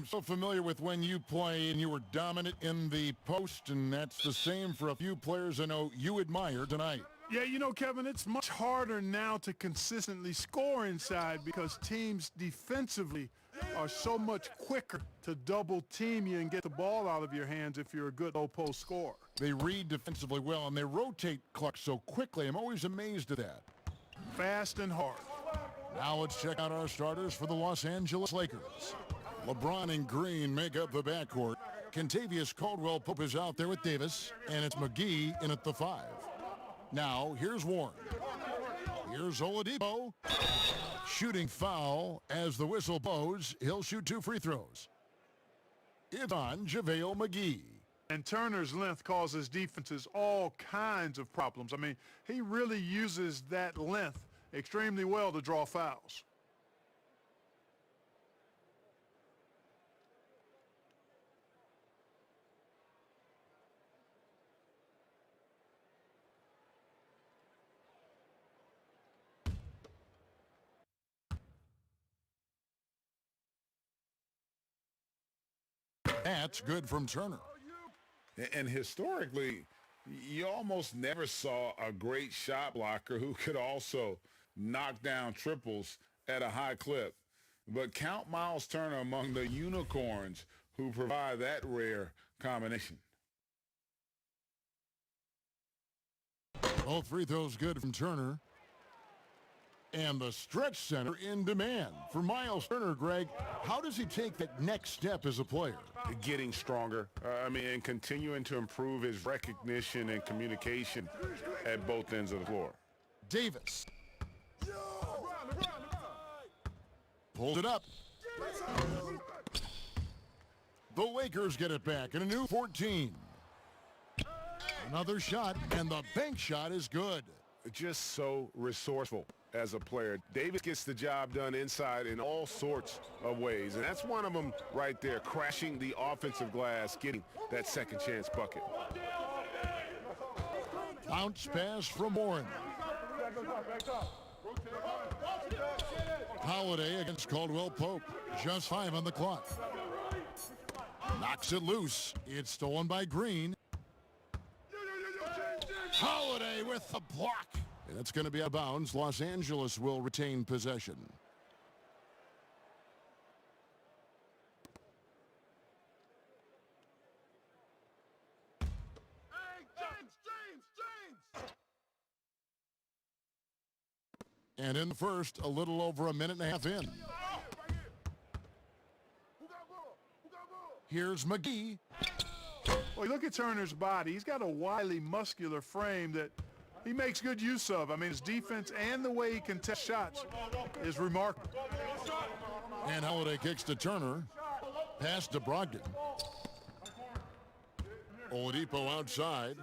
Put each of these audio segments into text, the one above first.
so familiar with when you play and you were dominant in the post, and that's the same for a few players I know you admire tonight. Yeah, you know, Kevin, it's much harder now to consistently score inside because teams defensively are so much quicker to double team you and get the ball out of your hands if you're a good low-post scorer. They read defensively well, and they rotate Clark so quickly. I'm always amazed at that. Fast and hard. Now let's check out our starters for the Los Angeles Lakers. LeBron and Green make up the backcourt. Kentavious Caldwell-Pope is out there with Davis, and it's McGee in at the 5. Now, here's Warren. Here's Oladipo. Shooting foul as the whistle blows. He'll shoot 2 free throws. It's on JaVale McGee. And Turner's length causes defenses all kinds of problems. I mean, he really uses that length extremely well to draw fouls. That's good from Turner. And historically, you almost never saw a great shot blocker who could also knock down triples at a high clip. But count Miles Turner among the unicorns who provide that rare combination. Both free throws good from Turner. And the stretch center in demand. For Miles Turner, Greg, how does he take that next step as a player? Getting stronger, and continuing to improve his recognition and communication at both ends of the floor. Davis. Pulls it up. The Lakers get it back in a new 14. Another shot, and the bank shot is good. Just so resourceful as a player. Davis gets the job done inside in all sorts of ways, and that's one of them right there, crashing the offensive glass, getting that second chance bucket. Bounce pass from Warren. Holiday against Caldwell-Pope. Just 5 on the clock. Knocks it loose. It's stolen by Green. Holiday with the block. And it's going to be out of bounds. Los Angeles will retain possession. And in the first, a little over a minute and a half in. Here's McGee. Well, look at Turner's body. He's got a wily, muscular frame that he makes good use of. I mean, his defense and the way he can test shots is remarkable. And Holiday kicks to Turner. Pass to Brogdon. Oladipo outside.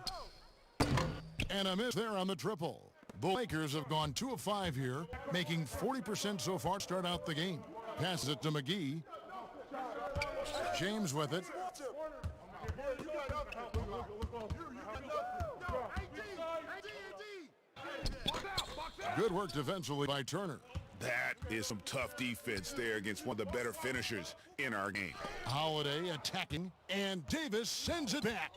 And a miss there on the triple. The Lakers have gone 2 of 5 here, making 40% so far to start out the game. Passes it to McGee. James with it. Good work defensively by Turner. That is some tough defense there against one of the better finishers in our game. Holiday attacking, and Davis sends it back.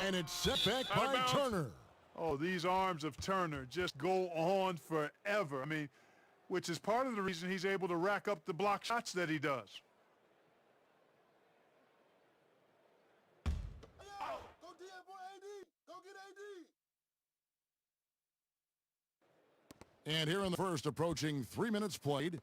And it's set back by Turner. Oh, these arms of Turner just go on forever. I mean, which is part of the reason he's able to rack up the block shots that he does. And here in the first, approaching 3 minutes played.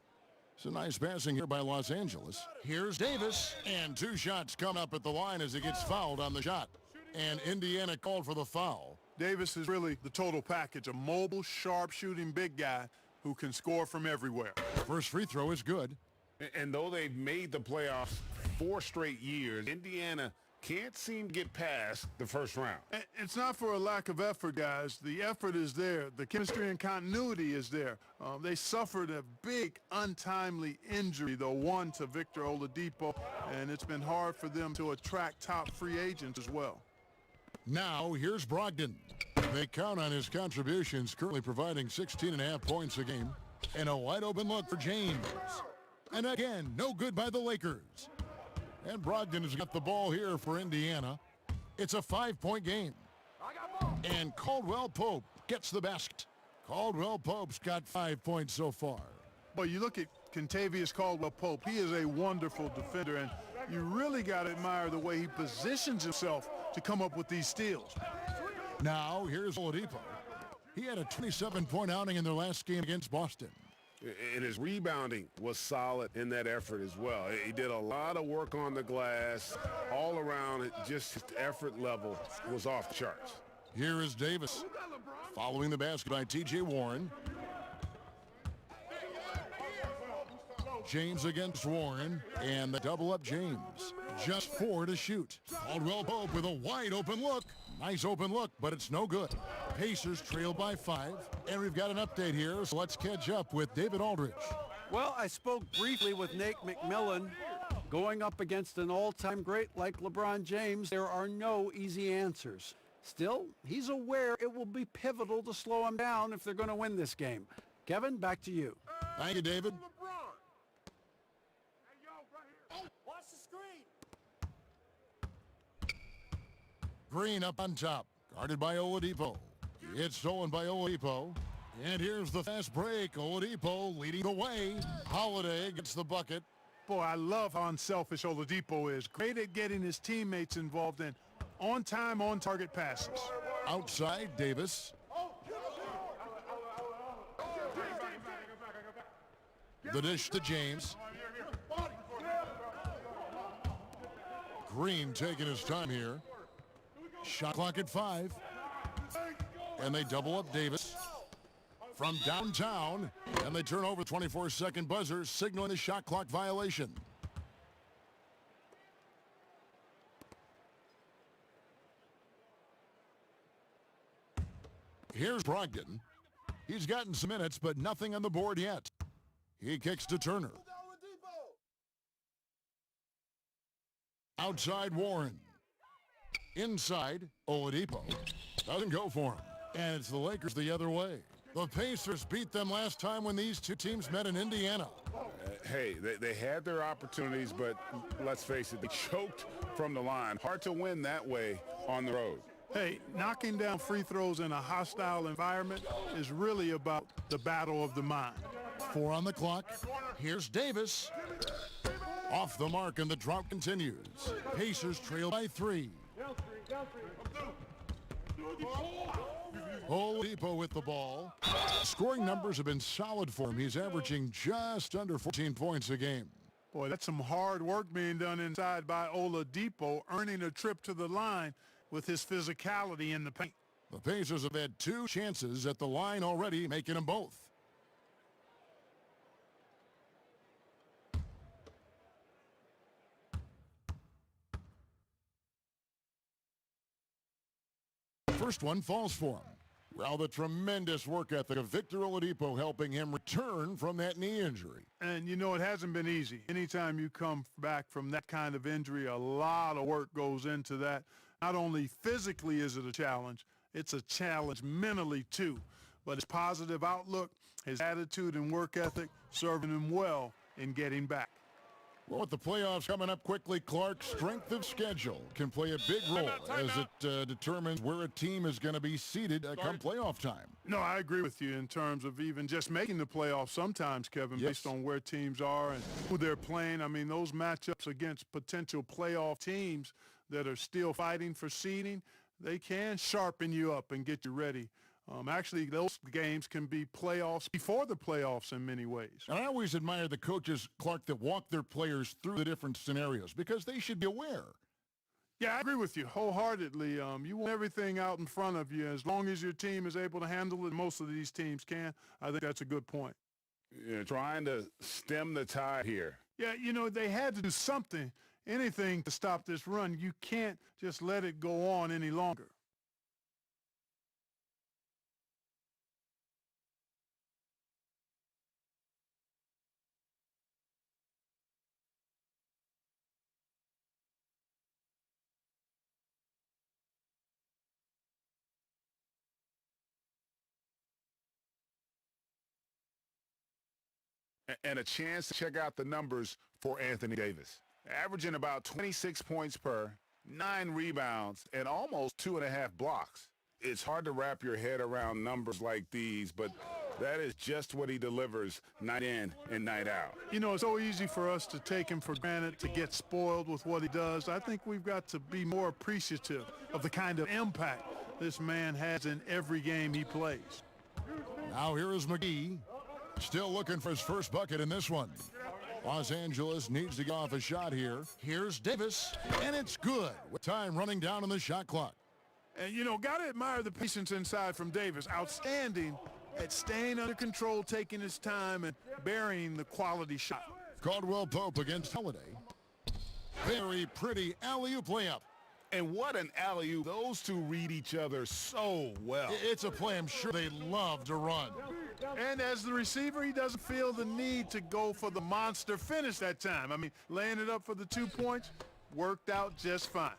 It's a nice passing here by Los Angeles. Here's Davis, and 2 shots come up at the line as he gets fouled on the shot. And Indiana called for the foul. Davis is really the total package, a mobile, sharp-shooting big guy who can score from everywhere. First free throw is good. And though they've made the playoffs 4 straight years, Indiana can't seem to get past the first round. It's not for a lack of effort, guys. The effort is there. The chemistry and continuity is there. They suffered a big, untimely injury, though, one to Victor Oladipo, and it's been hard for them to attract top free agents as well. Now, here's Brogdon. They count on his contributions, currently providing 16.5 points a game. And a wide-open look for James. And again, no good by the Lakers. And Brogdon has got the ball here for Indiana. It's a 5-point game. And Caldwell-Pope gets the basket. Caldwell-Pope's got 5 points so far. But you look at Kentavious Caldwell-Pope. He is a wonderful defender, and you really got to admire the way he positions himself to come up with these steals. Now, here's Oladipo. He had a 27-point outing in their last game against Boston. And his rebounding was solid in that effort as well. He did a lot of work on the glass. All around, just his effort level was off the charts. Here is Davis. Following the basket by T.J. Warren. James against Warren, and the double up James. Just 4 to shoot. Caldwell-Pope with a wide open look. Nice open look, but it's no good. Pacers trail by 5, and we've got an update here, so let's catch up with David Aldridge. Well, I spoke briefly with Nate McMillan. Going up against an all-time great like LeBron James, there are no easy answers. Still, he's aware it will be pivotal to slow him down if they're going to win this game. Kevin, back to you. Thank you, David. Green up on top, guarded by Oladipo. It's stolen by Oladipo. And here's the fast break. Oladipo leading the way. Holiday gets the bucket. Boy, I love how unselfish Oladipo is. Great at getting his teammates involved in on-time, on-target passes. Outside, Davis. The dish to James. Green taking his time here. Shot clock at 5. And they double up Davis from downtown. And they turn over 24-second buzzer, signaling the shot clock violation. Here's Brogdon. He's gotten some minutes, but nothing on the board yet. He kicks to Turner. Outside Warren. Inside, Oladipo. Doesn't go for him. And it's the Lakers the other way. The Pacers beat them last time when these two teams met in Indiana. Hey, they had their opportunities, but let's face it, they choked from the line. Hard to win that way on the road. Hey, knocking down free throws in a hostile environment is really about the battle of the mind. 4 on the clock. Here's Davis. Off the mark, and the drought continues. Pacers trail by 3. Oladipo with the ball. Scoring numbers have been solid for him. He's averaging just under 14 points a game. Boy, that's some hard work being done inside by Oladipo, earning a trip to the line with his physicality in the paint. The Pacers have had 2 chances at the line already, making them both. First one falls for him. Well, the tremendous work ethic of Victor Oladipo helping him return from that knee injury. And, you know, it hasn't been easy. Anytime you come back from that kind of injury, a lot of work goes into that. Not only physically is it a challenge, it's a challenge mentally, too. But his positive outlook, his attitude and work ethic serving him well in getting back. Well, with the playoffs coming up quickly, Clark, strength of schedule can play a big role as it determines where a team is going to be seated come playoff time. No, I agree with you in terms of even just making the playoffs sometimes, Kevin, based on where teams are and who they're playing. I mean, those matchups against potential playoff teams that are still fighting for seeding, they can sharpen you up and get you ready. Actually, those games can be playoffs before the playoffs in many ways. And I always admire the coaches, Clark, that walk their players through the different scenarios because they should be aware. Yeah, I agree with you wholeheartedly. You want everything out in front of you. As long as your team is able to handle it, most of these teams can. I think that's a good point. You're trying to stem the tide here. Yeah, you know, they had to do something, anything to stop this run. You can't just let it go on any longer. And a chance to check out the numbers for Anthony Davis. Averaging about 26 points per, 9 rebounds, and almost 2.5 blocks. It's hard to wrap your head around numbers like these, but that is just what he delivers night in and night out. You know, it's so easy for us to take him for granted, to get spoiled with what he does. I think we've got to be more appreciative of the kind of impact this man has in every game he plays. Now here is McGee, still looking for his first bucket in this one. Los Angeles needs to get off a shot here. Here's Davis, and it's good with time running down on the shot clock. And, you know, got to admire the patience inside from Davis. Outstanding at staying under control, taking his time, and burying the quality shot. Caldwell-Pope against Holiday. Very pretty alley-oop layup. And what an alley-oop. Those two read each other so well. It's a play I'm sure they love to run. And as the receiver, he doesn't feel the need to go for the monster finish that time. I mean, laying it up for the 2 points worked out just fine.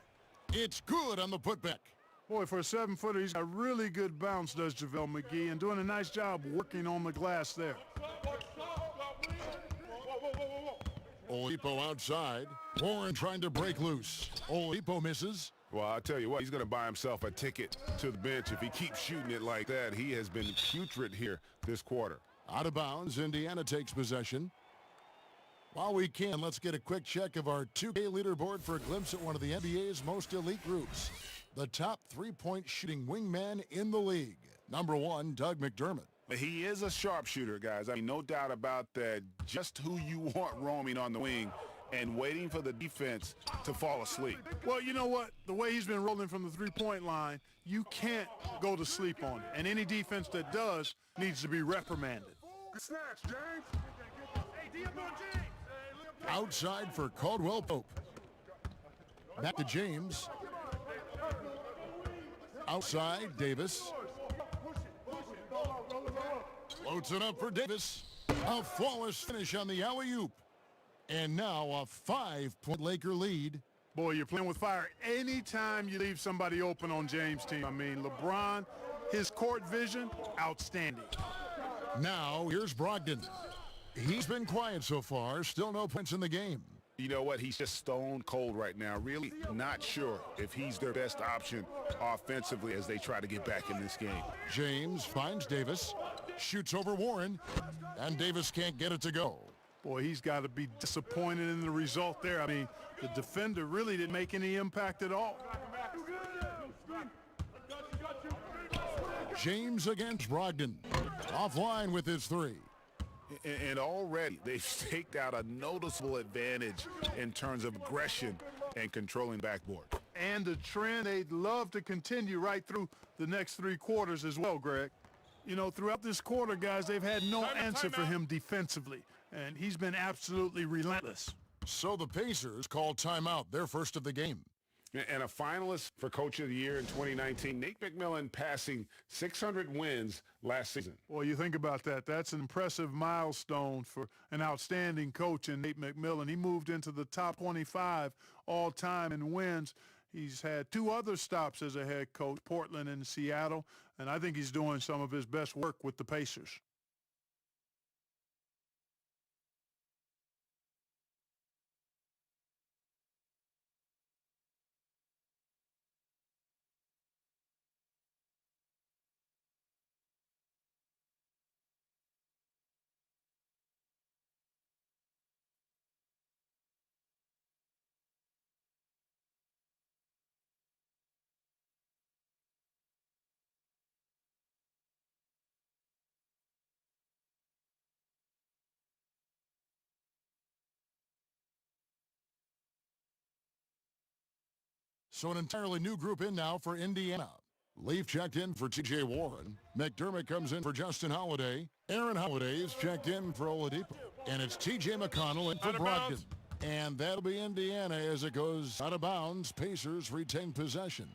It's good on the putback. Boy, for a 7-footer, he's got really good bounce, does JaVale McGee, and doing a nice job working on the glass there. Oladipo outside. Warren trying to break loose. Oladipo misses. Well, I'll tell you what, he's going to buy himself a ticket to the bench if he keeps shooting it like that. He has been putrid here this quarter. Out of bounds, Indiana takes possession. While we can, let's get a quick check of our 2K leaderboard for a glimpse at one of the NBA's most elite groups. The top three-point shooting wingman in the league. Number 1, Doug McDermott. He is a sharpshooter, guys. I mean, no doubt about that. Just who you want roaming on the wing and waiting for the defense to fall asleep. Well, you know what? The way he's been rolling from the three-point line, you can't go to sleep on it. And any defense that does needs to be reprimanded. Outside for Caldwell-Pope. Back to James. Outside, Davis. Floats it up for Davis. A flawless finish on the alley-oop. And now a 5-point Laker lead. Boy, you're playing with fire anytime you leave somebody open on James' team. I mean, LeBron, his court vision, outstanding. Now here's Brogdon. He's been quiet so far. Still no points in the game. You know what? He's just stone cold right now. Really not sure if he's their best option offensively as they try to get back in this game. James finds Davis. Shoots over Warren. And Davis can't get it to go. Boy, he's got to be disappointed in the result there. I mean, the defender really didn't make any impact at all. James against Brogdon. Offline with his three. And already they've staked out a noticeable advantage in terms of aggression and controlling backboard. And a trend they'd love to continue right through the next 3 quarters as well, Greg. You know, throughout this quarter, guys, they've had no answer for him defensively. And he's been absolutely relentless. So the Pacers call timeout, their first of the game. And a finalist for Coach of the Year in 2019, Nate McMillan passing 600 wins last season. Well, you think about that. That's an impressive milestone for an outstanding coach in Nate McMillan. He moved into the top 25 all-time in wins. He's had 2 other stops as a head coach, Portland and Seattle, and I think he's doing some of his best work with the Pacers. So an entirely new group in now for Indiana. Leaf checked in for T.J. Warren. McDermott comes in for Justin Holiday. Aaron Holiday is checked in for Oladipo. And it's T.J. McConnell in for Brogdon. And that'll be Indiana as it goes out of bounds. Pacers retain possession.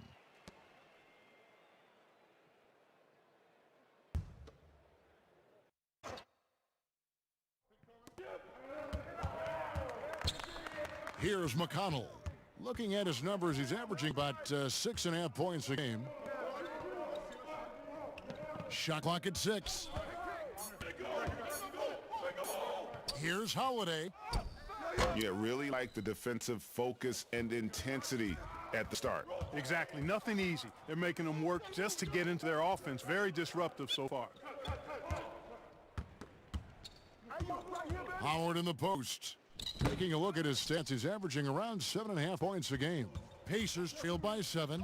Here's McConnell. Looking at his numbers, he's averaging about 6.5 points a game. Shot clock at 6. Here's Holiday. Yeah, really like the defensive focus and intensity at the start. Exactly. Nothing easy. They're making them work just to get into their offense. Very disruptive so far. Howard in the post. Taking a look at his stats, he's averaging around 7.5 points a game. Pacers trail by 7.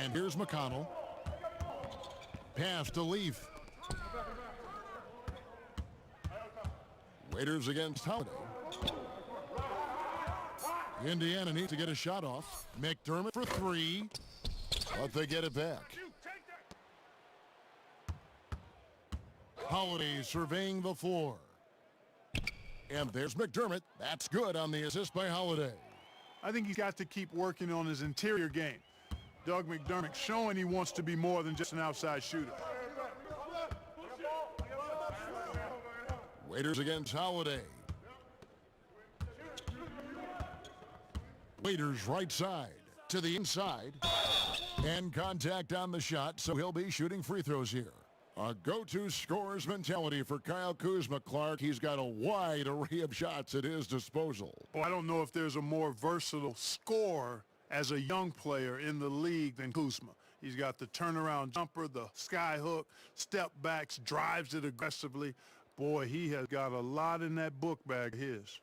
And here's McConnell. Pass to Leaf. Waiters against Holiday. Indiana needs to get a shot off. McDermott for 3, but they get it back. Holiday surveying the floor. And there's McDermott. That's good on the assist by Holiday. I think he's got to keep working on his interior game. Doug McDermott showing he wants to be more than just an outside shooter. Waiters against Holiday. Waiters right side to the inside. And contact on the shot, so he'll be shooting free throws here. A go-to scorer's mentality for Kyle Kuzma, Clark. He's got a wide array of shots at his disposal. Well, I don't know if there's a more versatile scorer as a young player in the league than Kuzma. He's got the turnaround jumper, the sky hook, step backs, drives it aggressively. Boy, he has got a lot in that book bag of his.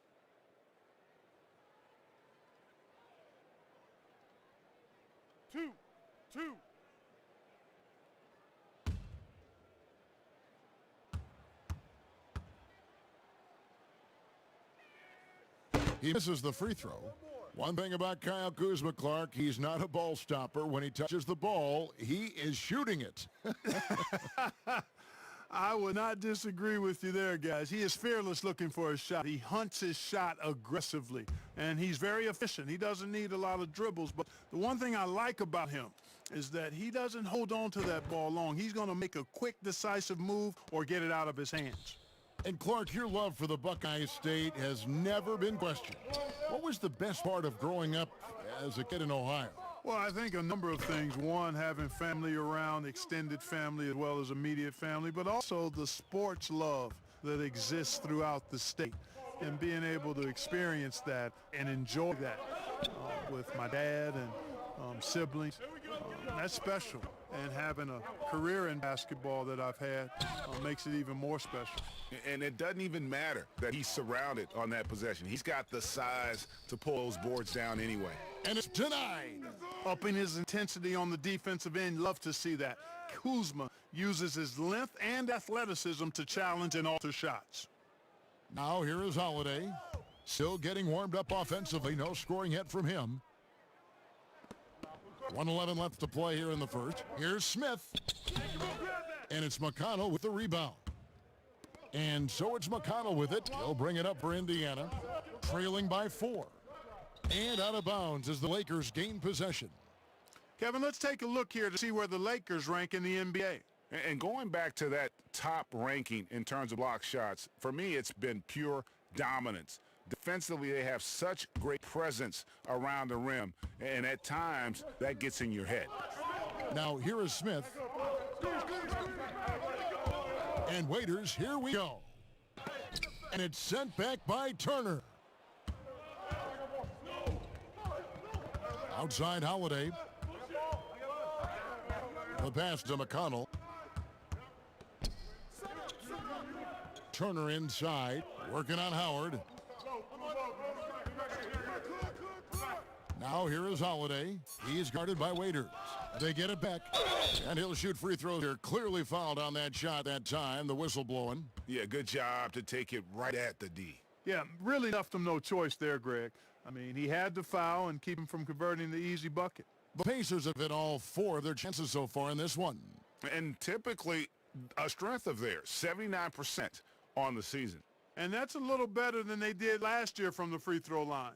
Two. He misses the free throw. One thing about Kyle Kuzma, Clark, he's not a ball stopper. When he touches the ball, he is shooting it. I would not disagree with you there, guys. He is fearless looking for a shot. He hunts his shot aggressively, and he's very efficient. He doesn't need a lot of dribbles, but the one thing I like about him is that he doesn't hold on to that ball long. He's going to make a quick, decisive move or get it out of his hands. And Clark, your love for the Buckeye State has never been questioned. What was the best part of growing up as a kid in Ohio? Well, I think a number of things. One, having family around, extended family as well as immediate family, but also the sports love that exists throughout the state and being able to experience that and enjoy that with my dad and siblings. That's special. And having a career in basketball that I've had makes it even more special. And it doesn't even matter that he's surrounded on that possession. He's got the size to pull those boards down anyway. And it's denied. Upping his intensity on the defensive end, love to see that. Kuzma uses his length and athleticism to challenge and alter shots. Now here is Holiday. Still getting warmed up offensively. No scoring yet from him. 1:11 left to play here in the first. Here's Smith. And it's McConnell with the rebound. And so it's McConnell with it. He'll bring it up for Indiana. Trailing by 4. And out of bounds as the Lakers gain possession. Kevin, let's take a look here to see where the Lakers rank in the NBA. And going back to that top ranking in terms of block shots, for me, it's been pure dominance. Defensively, they have such great presence around the rim, and at times, that gets in your head. Now, here is Smith. And Waiters, here we go. And it's sent back by Turner. Outside Holiday. The pass to McConnell. Turner inside, working on Howard. Now here is Holiday. He's guarded by Waiters. They get it back, and he'll shoot free throws here. Clearly fouled on that shot that time, the whistle blowing. Yeah, good job to take it right at the D. Yeah, really left him no choice there, Greg. I mean, he had to foul and keep him from converting the easy bucket. The Pacers have hit all 4 of their chances so far in this one. And typically a strength of theirs, 79% on the season. And that's a little better than they did last year from the free throw line.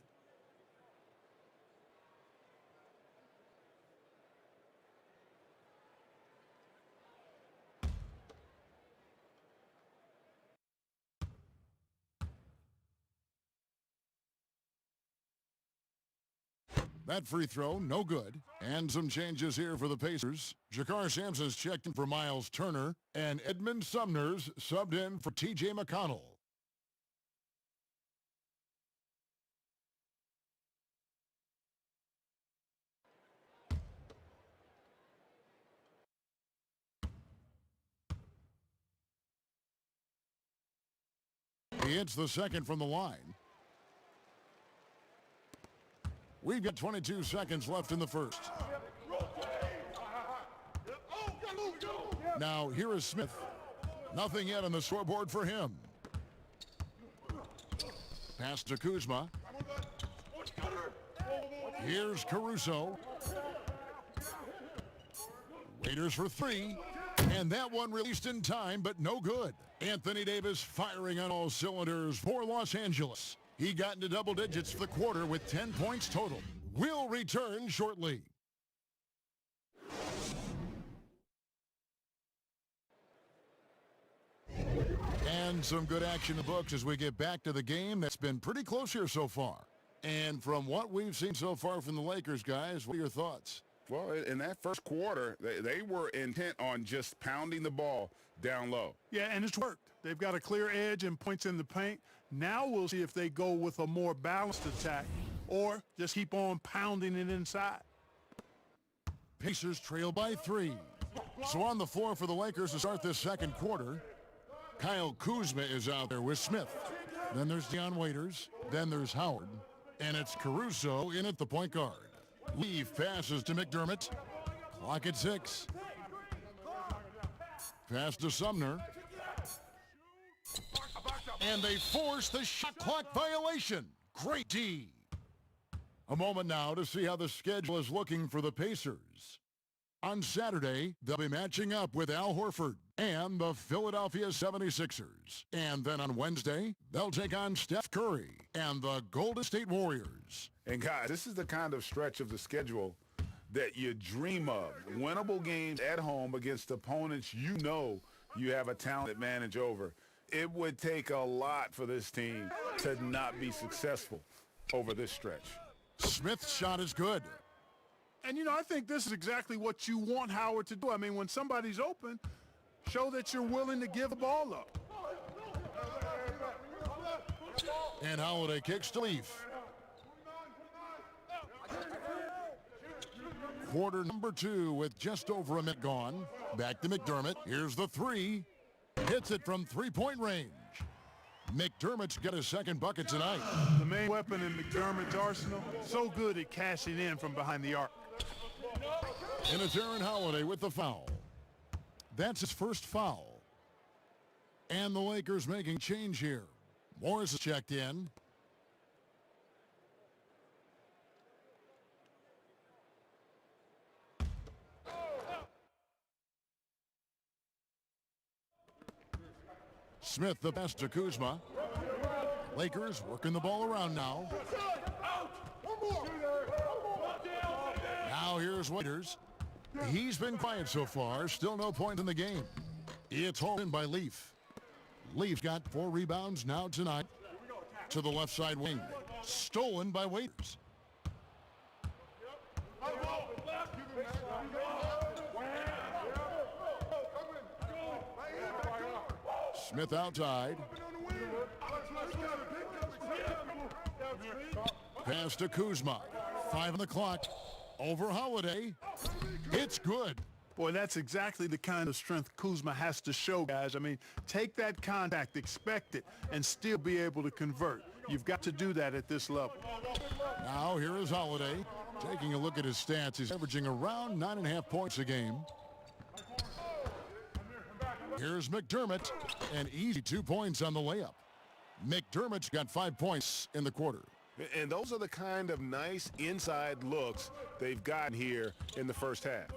That free throw, no good. And some changes here for the Pacers. Jakar Sampson's checked in for Miles Turner, and Edmund Sumner's subbed in for T.J. McConnell. He hits the second from the line. We've got 22 seconds left in the first. Now here is Smith. Nothing yet on the scoreboard for him. Pass to Kuzma. Here's Caruso. Waiters for three. And that one released in time, but no good. Anthony Davis firing on all cylinders for Los Angeles. He got into double digits for the quarter with 10 points total. We'll return shortly. And some good action in the books as we get back to the game that's been pretty close here so far. And from what we've seen so far from the Lakers, guys, what are your thoughts? Well, in that first quarter, they were intent on just pounding the ball down low. Yeah, and it's worked. They've got a clear edge and points in the paint. Now we'll see if they go with a more balanced attack or just keep on pounding it inside. Pacers trail by 3. So on the floor for the Lakers to start this second quarter, Kyle Kuzma is out there with Smith. Then there's Dion Waiters. Then there's Howard. And it's Caruso in at the point guard. Leaf passes to McDermott. Clock at 6. Pass to Sumner. And they force the shot clock violation. Great D. A moment now to see how the schedule is looking for the Pacers. On Saturday, they'll be matching up with Al Horford and the Philadelphia 76ers. And then on Wednesday, they'll take on Steph Curry and the Golden State Warriors. And guys, this is the kind of stretch of the schedule that you dream of. Winnable games at home against opponents you know you have a talent advantage over. It would take a lot for this team to not be successful over this stretch. Smith's shot is good. And, you know, I think this is exactly what you want Howard to do. I mean, when somebody's open, show that you're willing to give the ball up. And Holiday kicks to Leaf. Quarter number 2 with just over a minute gone. Back to McDermott. Here's the three. Hits it from three-point range. McDermott's got his second bucket tonight. The main weapon in McDermott's arsenal, so good at cashing in from behind the arc. And it's Aaron Holiday with the foul. That's his first foul. And the Lakers making change here. Morris is checked in. Smith the pass to Kuzma. Lakers working the ball around now. Now here's Waiters. He's been quiet so far. Still no point in the game. It's hauled in by Leaf. Leaf's got 4 rebounds now tonight. To the left side wing. Stolen by Waiters. Smith outside. Pass to Kuzma. 5 on the clock. Over Holiday. It's good. Boy, that's exactly the kind of strength Kuzma has to show, guys. I mean, take that contact, expect it, and still be able to convert. You've got to do that at this level. Now here is Holiday. Taking a look at his stats, he's averaging around 9.5 points a game. Here's McDermott. An easy 2 points on the layup. McDermott's got 5 points in the quarter. And those are the kind of nice inside looks they've gotten here in the first half.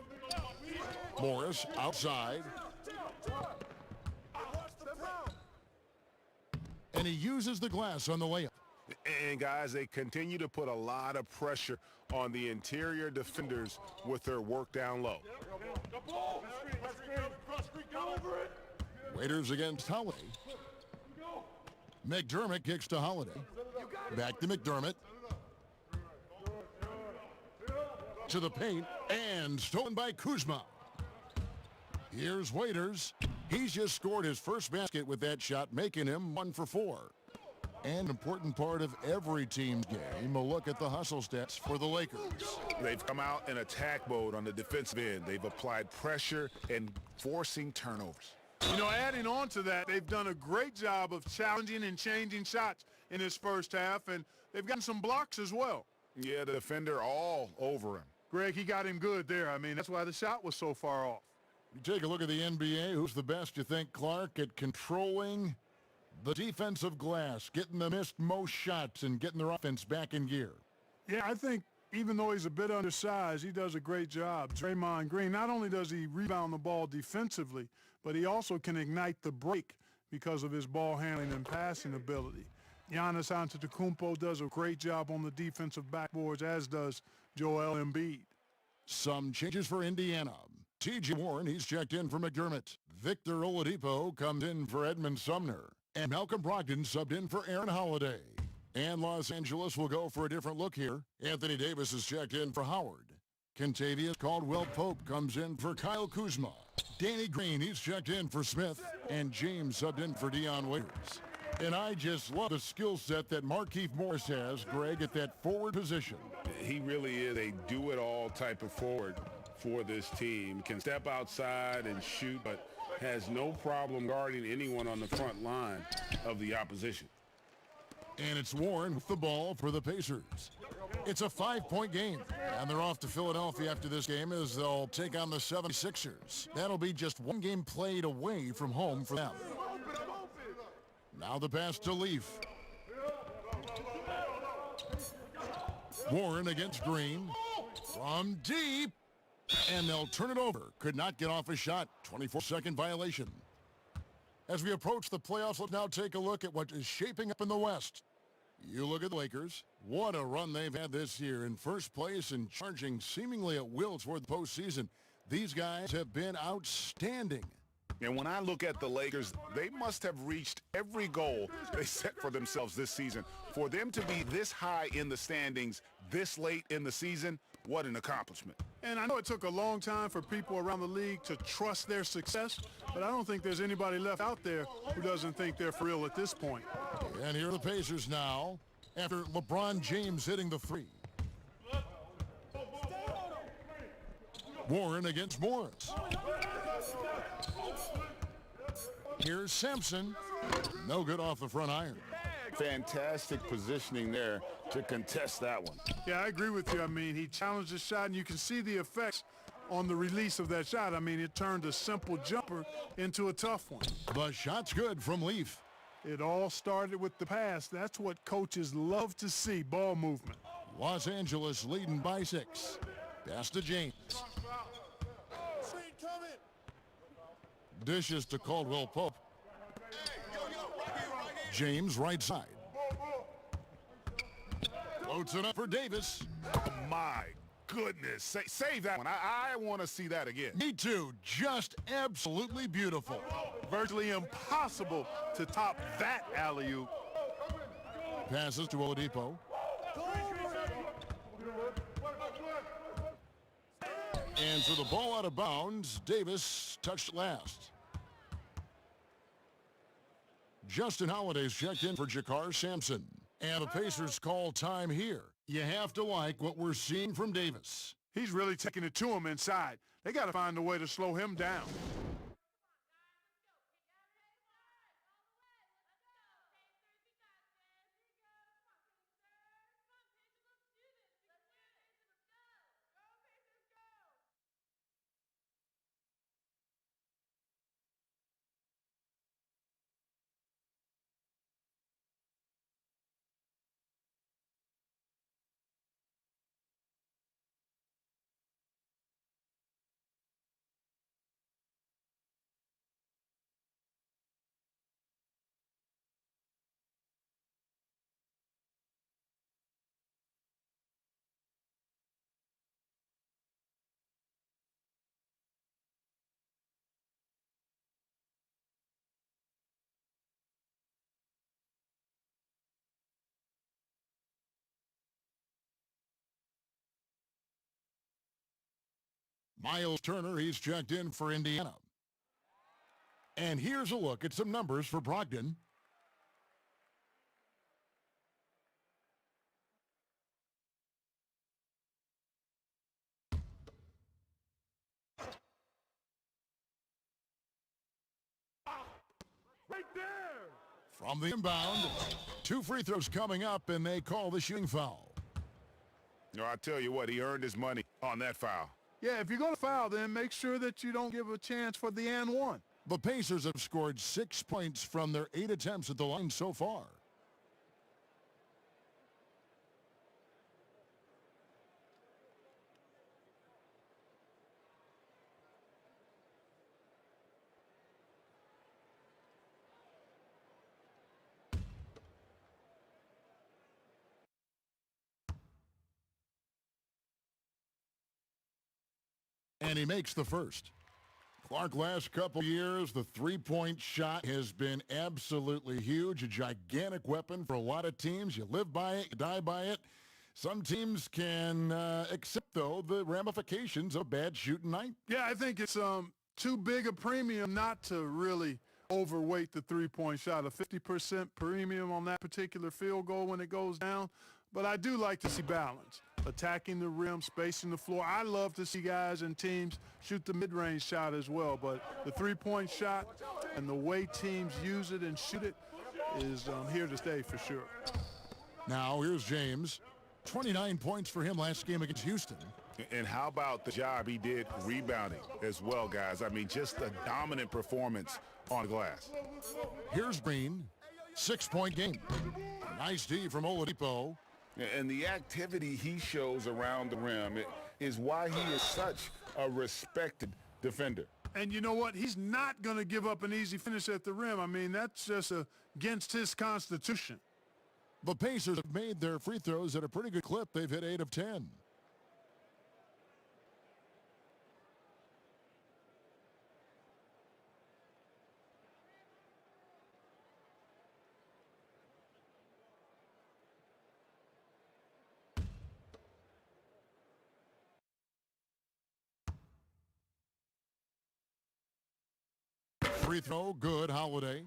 Morris outside. And he uses the glass on the layup. And guys, they continue to put a lot of pressure on the interior defenders with their work down low. Waiters against Holiday. McDermott kicks to Holiday. Back to McDermott. To the paint and stolen by Kuzma. Here's Waiters. He's just scored his first basket with that shot, making him 1 for 4. An important part of every team's game, a look at the hustle stats for the Lakers. They've come out in attack mode on the defensive end. They've applied pressure and forcing turnovers. You know, adding on to that, they've done a great job of challenging and changing shots in this first half, and they've gotten some blocks as well. Yeah, the defender all over him. Greg, he got him good there. I mean, that's why the shot was so far off. You take a look at the NBA. Who's the best, you think, Clark, at controlling the defensive glass, getting the missed most shots and getting their offense back in gear? Yeah, I think even though he's a bit undersized, he does a great job. Draymond Green, not only does he rebound the ball defensively, but he also can ignite the break because of his ball handling and passing ability. Giannis Antetokounmpo does a great job on the defensive backboards, as does Joel Embiid. Some changes for Indiana. T.J. Warren, he's checked in for McDermott. Victor Oladipo comes in for Edmund Sumner. And Malcolm Brogdon subbed in for Aaron Holiday. And Los Angeles will go for a different look here. Anthony Davis is checked in for Howard. Contavious Caldwell-Pope comes in for Kyle Kuzma. Danny Green, he's checked in for Smith. And James subbed in for Dion Waiters. And I just love the skill set that Markieff Morris has, Greg, at that forward position. He really is a do-it-all type of forward for this team. Can step outside and shoot, but has no problem guarding anyone on the front line of the opposition. And it's Warren with the ball for the Pacers. It's a 5-point game, and they're off to Philadelphia after this game as they'll take on the 76ers. That'll be just one game played away from home for them. Now the pass to Leaf. Warren against Green. From deep. And they'll turn it over. Could not get off a shot. 24-second violation. As we approach the playoffs, let's now take a look at what is shaping up in the West. You look at the Lakers. What a run they've had this year. In first place and charging seemingly at will toward the postseason. These guys have been outstanding. And when I look at the Lakers, they must have reached every goal they set for themselves this season. For them to be this high in the standings this late in the season, what an accomplishment. And I know it took a long time for people around the league to trust their success, but I don't think there's anybody left out there who doesn't think they're for real at this point. And here are the Pacers now after LeBron James hitting the three. Warren against Morris. Here's Sampson. No good off the front iron. Fantastic positioning there to contest that one. Yeah, I agree with you. I mean, he challenged the shot, and you can see the effects on the release of that shot. I mean, it turned a simple jumper into a tough one. The shot's good from Leaf. It all started with the pass. That's what coaches love to see, ball movement. Los Angeles leading by 6. Pass to James. Dishes to Caldwell-Pope. James right side. Floats it up for Davis. My goodness. Save that one. I want to see that again. Me too. Just absolutely beautiful. Virtually impossible to top that alley-oop. Passes to Oladipo. And for the ball out of bounds, Davis touched last. Justin Holiday's checked in for Jakar Sampson. And the Pacers call time here. You have to like what we're seeing from Davis. He's really taking it to him inside. They got to find a way to slow him down. Miles Turner, he's checked in for Indiana. And here's a look at some numbers for Brogdon. Right there. From the inbound, 2 free throws coming up, and they call the shooting foul. No, I tell you what, he earned his money on that foul. Yeah, if you're going to foul, then make sure that you don't give a chance for the and one. The Pacers have scored 6 points from their 8 attempts at the line so far. And he makes the first. Clark, last couple years, the three-point shot has been absolutely huge, a gigantic weapon for a lot of teams. You live by it, you die by it. Some teams can accept, though, the ramifications of a bad shooting night. Yeah, I think it's too big a premium not to really overweight the three-point shot. A 50% premium on that particular field goal when it goes down. But I do like to see balance. Attacking the rim, spacing the floor. I love to see guys and teams shoot the mid-range shot as well. But the three-point shot and the way teams use it and shoot it is here to stay for sure. Now, here's James. 29 points for him last game against Houston. And how about the job he did rebounding as well, guys? I mean, just a dominant performance on glass. Here's Green. 6-point game. Nice D from Oladipo. And the activity he shows around the rim is why he is such a respected defender. And you know what? He's not going to give up an easy finish at the rim. I mean, that's just against his constitution. The Pacers have made their free throws at a pretty good clip. They've hit 8 of 10. Free throw, good, Holiday.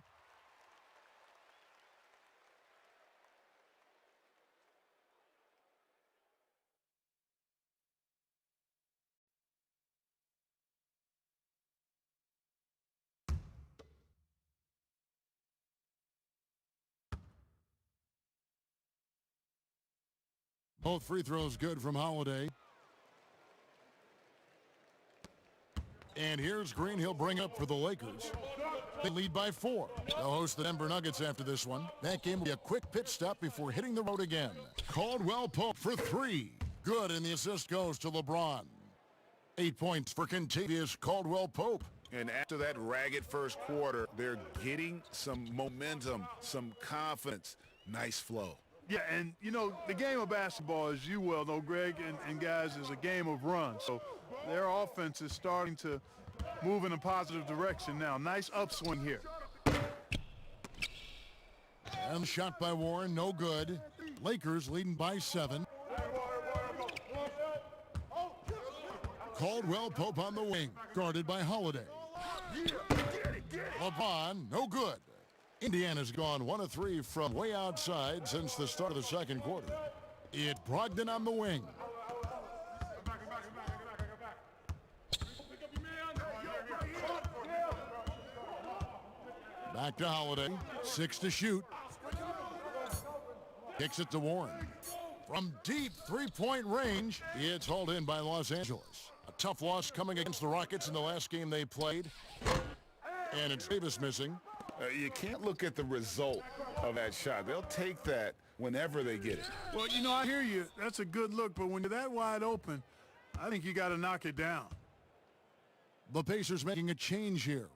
Both free throws good from Holiday. And here's Green. He'll bring up for the Lakers. They lead by 4. They'll host the Denver Nuggets after this one. That game will be a quick pit stop before hitting the road again. Caldwell-Pope for 3. Good, and the assist goes to LeBron. 8 points for Kentavious Caldwell-Pope. And after that ragged first quarter, they're getting some momentum, some confidence. Nice flow. Yeah, and, you know, the game of basketball, as you well know, Greg, and guys, is a game of runs. So their offense is starting to move in a positive direction now. Nice upswing here. And the shot by Warren, no good. Lakers leading by 7. Caldwell-Pope on the wing, guarded by Holiday. LeBron, no good. Indiana's gone 1 of 3 from way outside since the start of the second quarter. It's Brogdon on the wing. Back to Holiday. 6 to shoot. Kicks it to Warren. From deep three-point range, it's hauled in by Los Angeles. A tough loss coming against the Rockets in the last game they played. And it's Davis missing. You can't look at the result of that shot. They'll take that whenever they get it. Well, you know, I hear you. That's a good look, but when you're that wide open, I think you got to knock it down. The Pacers making a change here.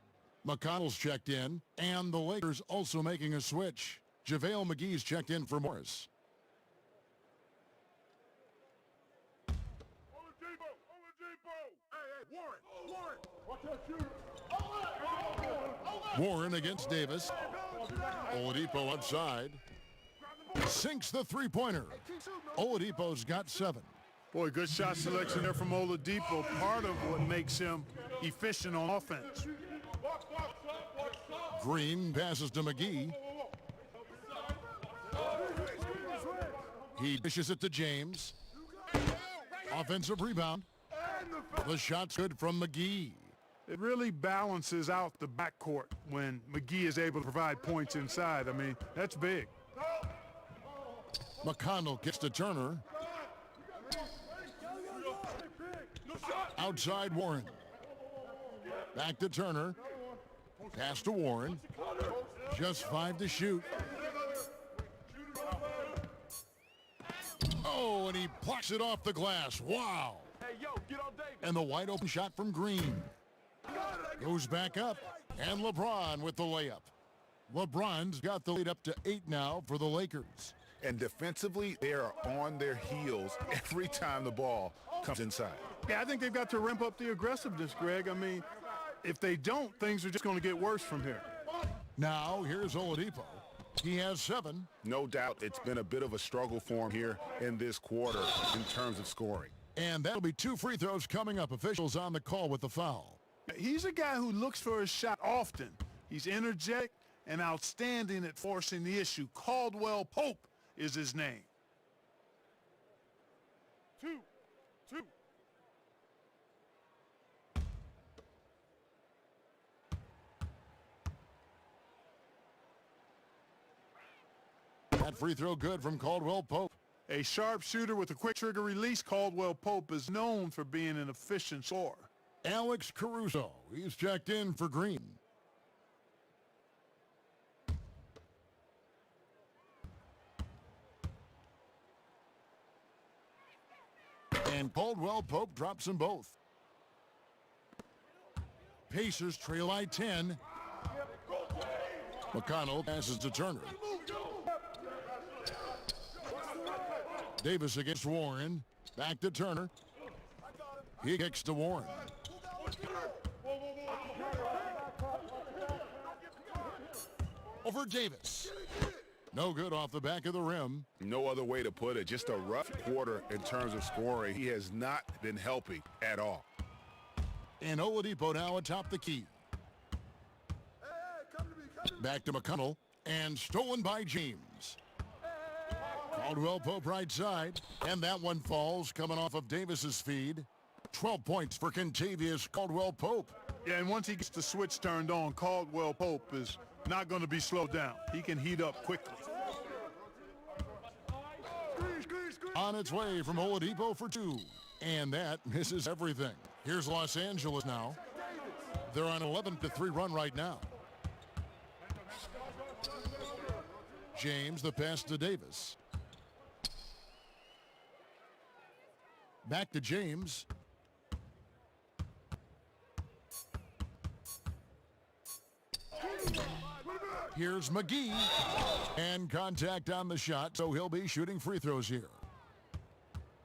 McConnell's checked in, and the Lakers also making a switch. JaVale McGee's checked in for Morris. Warren against Davis. Oladipo outside. Sinks the three-pointer. Oladipo's got 7. Boy, good shot selection there from Oladipo, part of what makes him efficient on offense. Green passes to McGee. He dishes it to James. Offensive rebound. The shot's good from McGee. It really balances out the backcourt when McGee is able to provide points inside. I mean, that's big. McConnell gets to Turner. Outside Warren. Back to Turner. Pass to Warren. Just 5 to shoot. Oh, and he plucks it off the glass. Wow. And the wide open shot from Green. Goes back up. And LeBron with the layup. LeBron's got the lead up to 8 now for the Lakers. And defensively, they are on their heels every time the ball comes inside. Yeah, I think they've got to ramp up the aggressiveness, Greg. I mean, if they don't, things are just going to get worse from here. Now, here's Oladipo. He has 7. No doubt it's been a bit of a struggle for him here in this quarter in terms of scoring. And that'll be 2 free throws coming up. Officials on the call with the foul. He's a guy who looks for his shot often. He's energetic and outstanding at forcing the issue. Caldwell-Pope is his name. 2. That free throw good from Caldwell-Pope. A sharp shooter with a quick trigger release, Caldwell-Pope is known for being an efficient scorer. Alex Caruso, he's checked in for Green. And Caldwell-Pope drops them both. Pacers trail by 10. McConnell passes to Turner. Davis against Warren. Back to Turner. He kicks to Warren. Over Davis. No good off the back of the rim. No other way to put it. Just a rough quarter in terms of scoring. He has not been helping at all. And Oladipo now atop the key. Back to McConnell. And stolen by James. Caldwell-Pope right side. And that one falls coming off of Davis's feed. 12 points for Kentavious Caldwell-Pope. Yeah, and once he gets the switch turned on, Caldwell-Pope is not going to be slowed down. He can heat up quickly. On its way from Oladipo for 2. And that misses everything. Here's Los Angeles now. They're on an 11-3 run right now. James, the pass to Davis. Back to James. Here's McGee. And contact on the shot, so he'll be shooting free throws here.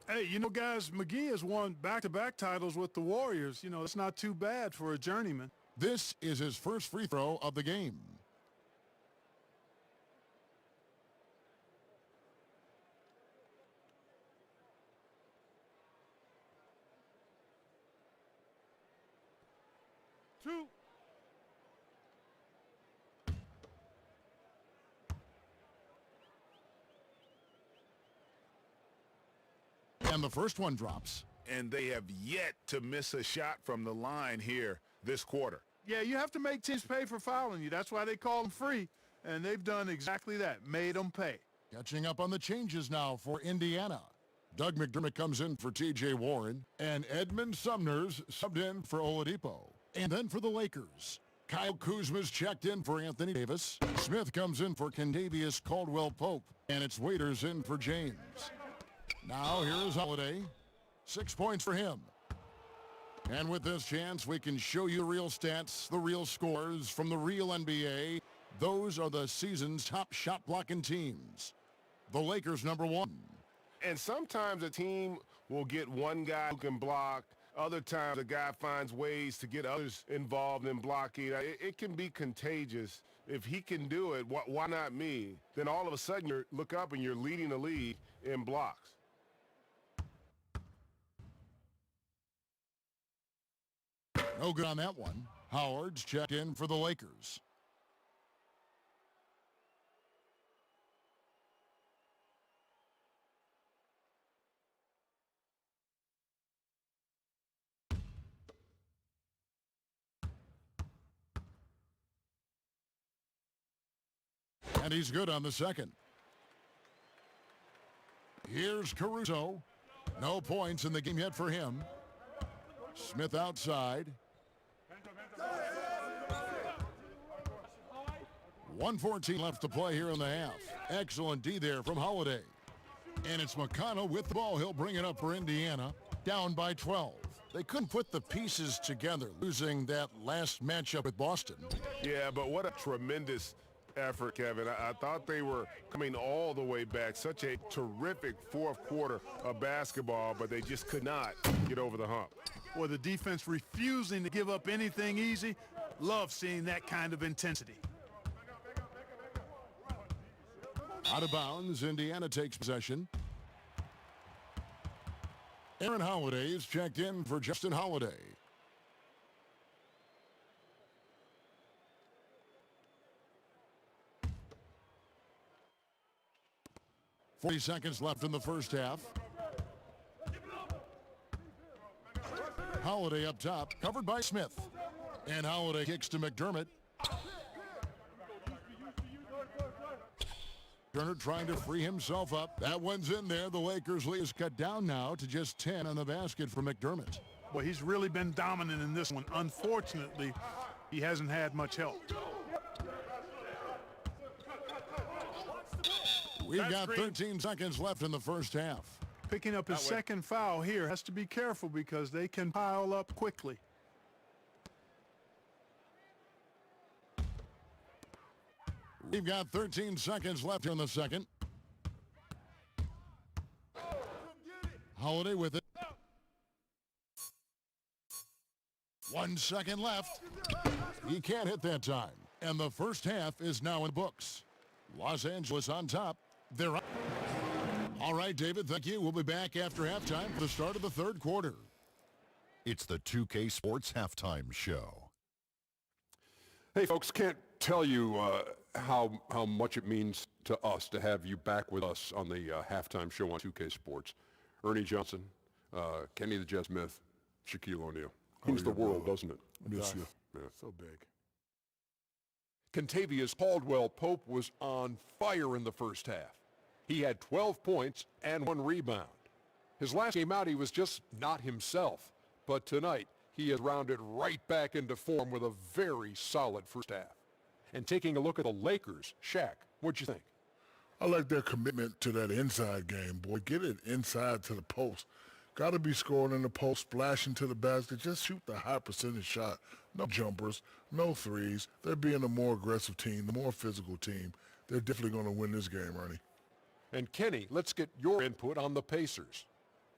Hey, you know, guys, McGee has won back-to-back titles with the Warriors. You know, it's not too bad for a journeyman. This is his first free throw of the game. And the first one drops. And they have yet to miss a shot from the line here this quarter. Yeah, you have to make teams pay for fouling you. That's why they call them free. And they've done exactly that, made them pay. Catching up on the changes now for Indiana. Doug McDermott comes in for T.J. Warren. And Edmund Sumner's subbed in for Oladipo. And then for the Lakers, Kyle Kuzma's checked in for Anthony Davis. Smith comes in for Kentavious Caldwell-Pope. And it's Waiters in for James. Now here's Holiday. 6 points for him. And with this chance, we can show you the real stats, the real scores from the real NBA. Those are the season's top shot blocking teams. The Lakers number 1. And sometimes a team will get one guy who can block. Other times a guy finds ways to get others involved in blocking. It can be contagious. If he can do it, why not me? Then all of a sudden you look up and you're leading the league in blocks. No good on that one. Howard's checked in for the Lakers. And he's good on the second. Here's Caruso. No points in the game yet for him. Smith outside. 1:14 left to play here in the half. Excellent D there from Holiday. And it's McConnell with the ball. He'll bring it up for Indiana. Down by 12. They couldn't put the pieces together, losing that last matchup with Boston. Yeah, but what a tremendous effort, Kevin. I thought they were coming all the way back. Such a terrific fourth quarter of basketball, but they just could not get over the hump. Or the defense refusing to give up anything easy. Love seeing that kind of intensity. Out of bounds, Indiana takes possession. Aaron Holiday is checked in for Justin Holiday. .40 seconds left in the first half. Holiday up top, covered by Smith. And Holiday kicks to McDermott. Turner trying to free himself up. That one's in there. The Lakers lead is cut down now to just 10 on the basket for McDermott. Well, he's really been dominant in this one. Unfortunately, he hasn't had much help. We've got 13 seconds left in the first half. Picking up his second foul here. Has to be careful because they can pile up quickly. We've got 13 seconds left in the second. Holiday with it. 1 second left. He can't hit that time. And the first half is now in the books. Los Angeles on top. They're up. All right, David, thank you. We'll be back after halftime for the start of the third quarter. It's the 2K Sports Halftime Show. Hey, folks, can't tell you how much it means to us to have you back with us on the halftime show on 2K Sports. Ernie Johnson, Kenny the Jet Smith, Shaquille O'Neal. Means the world, doesn't it? Miss you. Yeah. So big. Contavious Caldwell-Pope was on fire in the first half. He had 12 points and 1 rebound. His last game out, he was just not himself. But tonight, he has rounded right back into form with a very solid first half. And taking a look at the Lakers, Shaq, what'd you think? I like their commitment to that inside game, boy. Get it inside to the post. Got to be scoring in the post, splashing to the basket. Just shoot the high percentage shot. No jumpers, no threes. They're being a more aggressive team, the more physical team. They're definitely going to win this game, Ernie. And Kenny, let's get your input on the Pacers.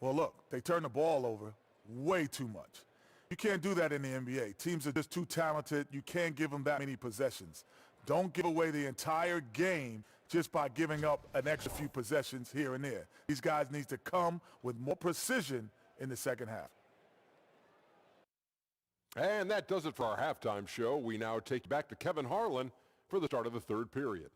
Well, look, they turn the ball over way too much. You can't do that in the NBA. Teams are just too talented. You can't give them that many possessions. Don't give away the entire game just by giving up an extra few possessions here and there. These guys need to come with more precision in the second half. And that does it for our halftime show. We now take you back to Kevin Harlan for the start of the third period.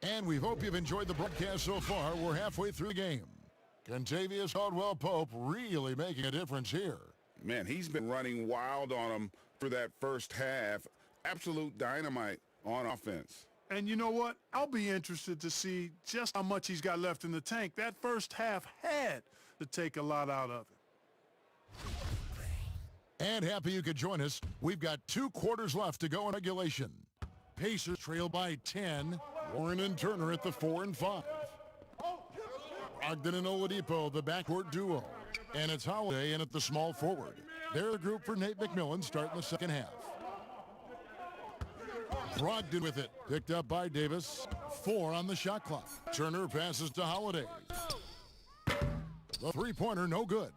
And we hope you've enjoyed the broadcast so far. We're halfway through the game. Contavious Caldwell-Pope really making a difference here. Man, he's been running wild on him for that first half. Absolute dynamite on offense. And you know what? I'll be interested to see just how much he's got left in the tank. That first half had to take a lot out of it. And happy you could join us. We've got 2 quarters left to go in regulation. Pacers trail by 10. Warren and Turner at the 4 and 5. Brogdon and Oladipo, the backcourt duo. And it's Holiday in at the small forward. They're a group for Nate McMillan starting the second half. Brogdon with it, picked up by Davis. 4 on the shot clock. Turner passes to Holiday. The three-pointer, no good.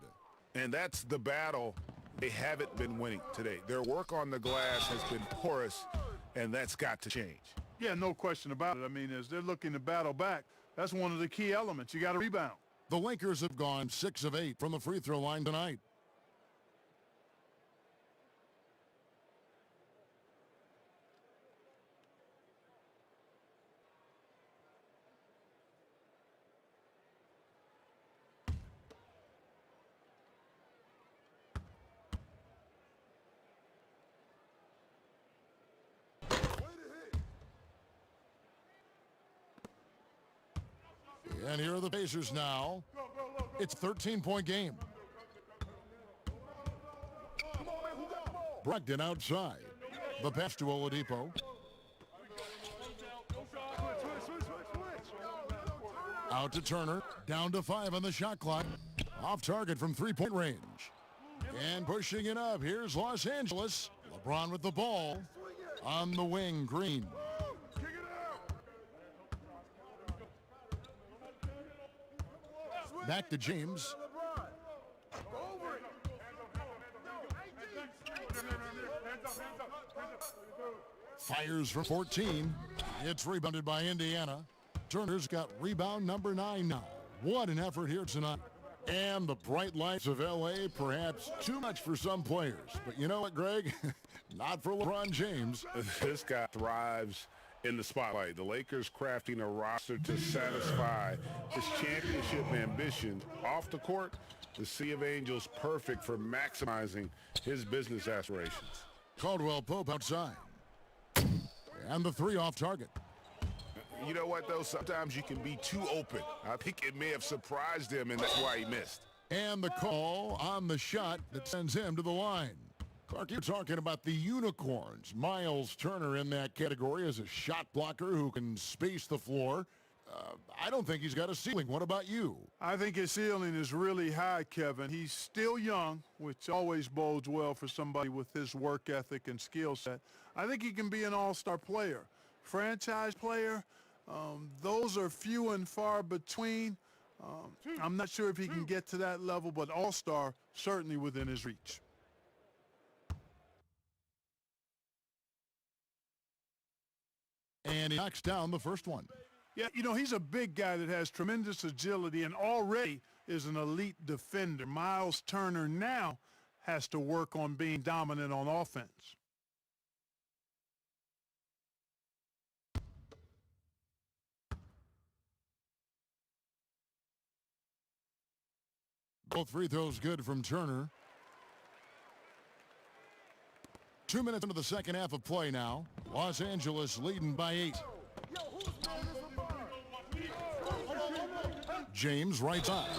And that's the battle they haven't been winning today. Their work on the glass has been porous, and that's got to change. Yeah, no question about it. I mean, as they're looking to battle back, that's one of the key elements. You got to rebound. The Lakers have gone 6 of 8 from the free throw line tonight. And here are the Pacers now. It's a 13-point game. Brogdon outside. The pass to Oladipo. Out to Turner. Down to 5 on the shot clock. Off target from three-point range. And pushing it up. Here's Los Angeles. LeBron with the ball. On the wing, Green. Back to James. Fires for 14. It's rebounded by Indiana. Turner's got rebound number 9 now. What an effort here tonight. And the bright lights of L.A., perhaps too much for some players. But you know what, Greg? Not for LeBron James. This guy thrives in the spotlight. The Lakers crafting a roster to satisfy his championship ambition. Off the court, the Sea of Angels perfect for maximizing his business aspirations. Caldwell-Pope outside. And the 3 off target. You know what, though? Sometimes you can be too open. I think it may have surprised him, and that's why he missed. And the call on the shot that sends him to the line. Clark, you're talking about the unicorns. Miles Turner in that category as a shot blocker who can space the floor. I don't think he's got a ceiling. What about you? I think his ceiling is really high, Kevin. He's still young, which always bodes well for somebody with his work ethic and skill set. I think he can be an all-star player. Franchise player, those are few and far between. I'm not sure if he can get to that level, but all-star certainly within his reach. And he knocks down the first one. Yeah, you know, he's a big guy that has tremendous agility and already is an elite defender. Miles Turner now has to work on being dominant on offense. Both free throws good from Turner. 2 minutes into the second half of play now. Los Angeles leading by 8. James right side.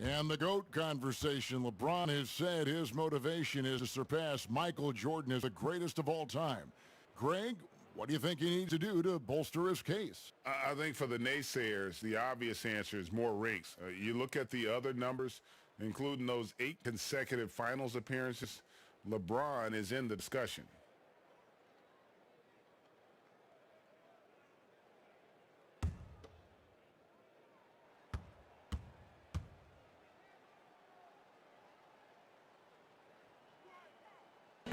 And the GOAT conversation. LeBron has said his motivation is to surpass Michael Jordan as the greatest of all time. Greg, what do you think he needs to do to bolster his case? I think for the naysayers, the obvious answer is more rings. You look at the other numbers, including those 8 consecutive finals appearances, LeBron is in the discussion.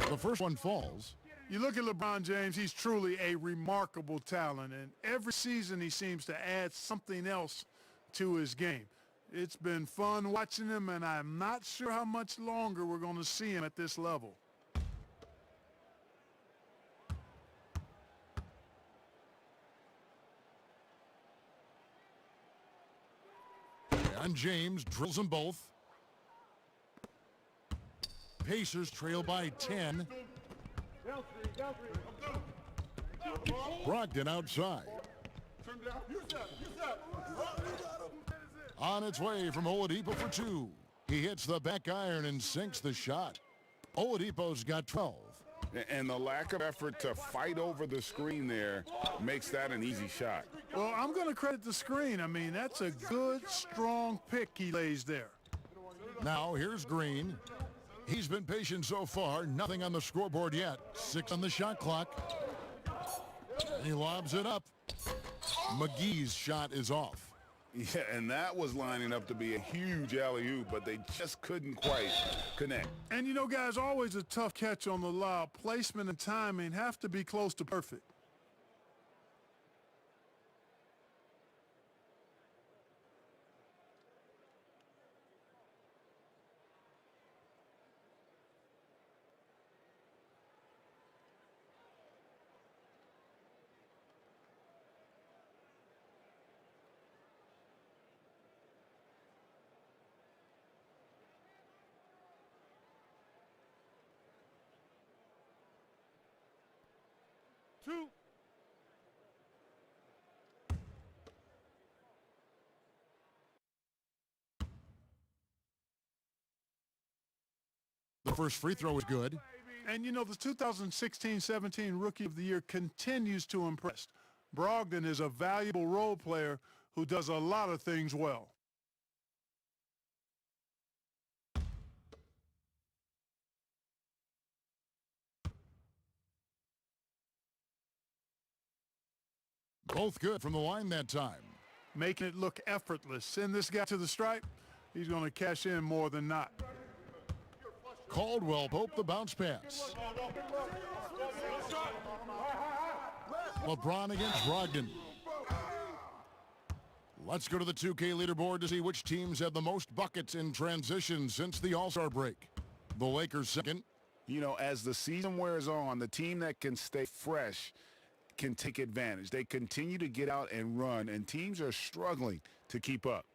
The first one falls. You look at LeBron James, he's truly a remarkable talent, and every season he seems to add something else to his game. It's been fun watching him, and I'm not sure how much longer we're going to see him at this level. And James drills them both. Pacers trail by 10. Brogdon outside. On its way from Oladipo for 2. He hits the back iron and sinks the shot. Oladipo's got 12. And the lack of effort to fight over the screen there makes that an easy shot. Well, I'm going to credit the screen. I mean, that's a good, strong pick he lays there. Now here's Green. He's been patient so far. Nothing on the scoreboard yet. 6 on the shot clock. And he lobs it up. McGee's shot is off. Yeah, and that was lining up to be a huge alley-oop, but they just couldn't quite connect. And you know, guys, always a tough catch on the lob. Placement and timing have to be close to perfect. Two. The first free throw is good. And, you know, the 2016-17 Rookie of the Year continues to impress. Brogdon is a valuable role player who does a lot of things well. Both good from the line that time. Making it look effortless. Send this guy to the stripe, he's going to cash in more than not. Caldwell-Pope, the bounce pass. LeBron against Brogdon. Let's go to the 2K leaderboard to see which teams have the most buckets in transition since the All-Star break. The Lakers second. You know, as the season wears on, the team that can stay fresh can take advantage. They continue to get out and run, and teams are struggling to keep up.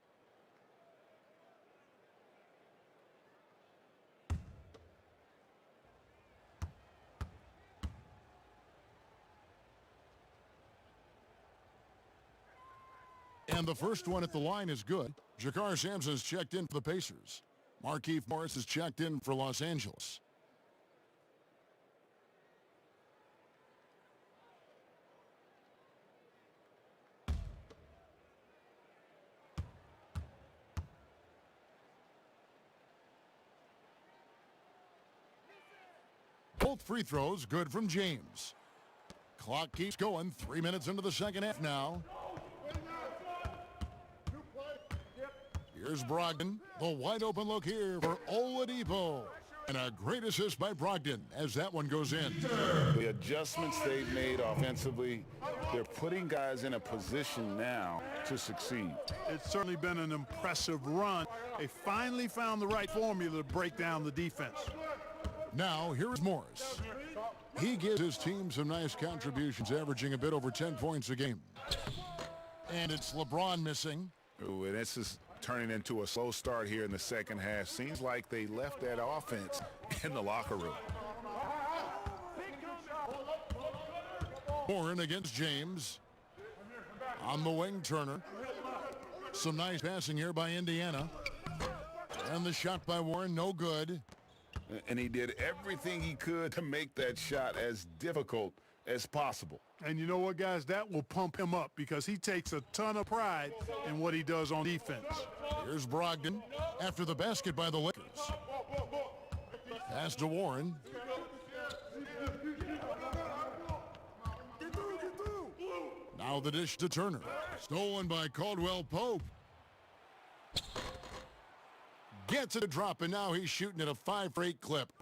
And the first one at the line is good. Jakar Sampson's checked in for the Pacers. Markieff Morris is checked in for Los Angeles. Both free throws good from James. Clock keeps going. 3 minutes into the second half now. Here's Brogdon. The wide open look here for Oladipo. And a great assist by Brogdon as that one goes in. The adjustments they've made offensively, they're putting guys in a position now to succeed. It's certainly been an impressive run. They finally found the right formula to break down the defense. Now, here's Morris. He gives his team some nice contributions, averaging a bit over 10 points a game. And it's LeBron missing. Ooh, and this is turning into a slow start here in the second half. Seems like they left that offense in the locker room. Warren against James. On the wing, Turner. Some nice passing here by Indiana. And the shot by Warren, no good. And he did everything he could to make that shot as difficult as possible. And you know what, guys? That will pump him up because he takes a ton of pride in what he does on defense. Here's Brogdon after the basket by the Lakers. Pass to Warren. Now the dish to Turner. Stolen by Caldwell-Pope. Gets it a drop, and now he's shooting at a 5 for 8 clip.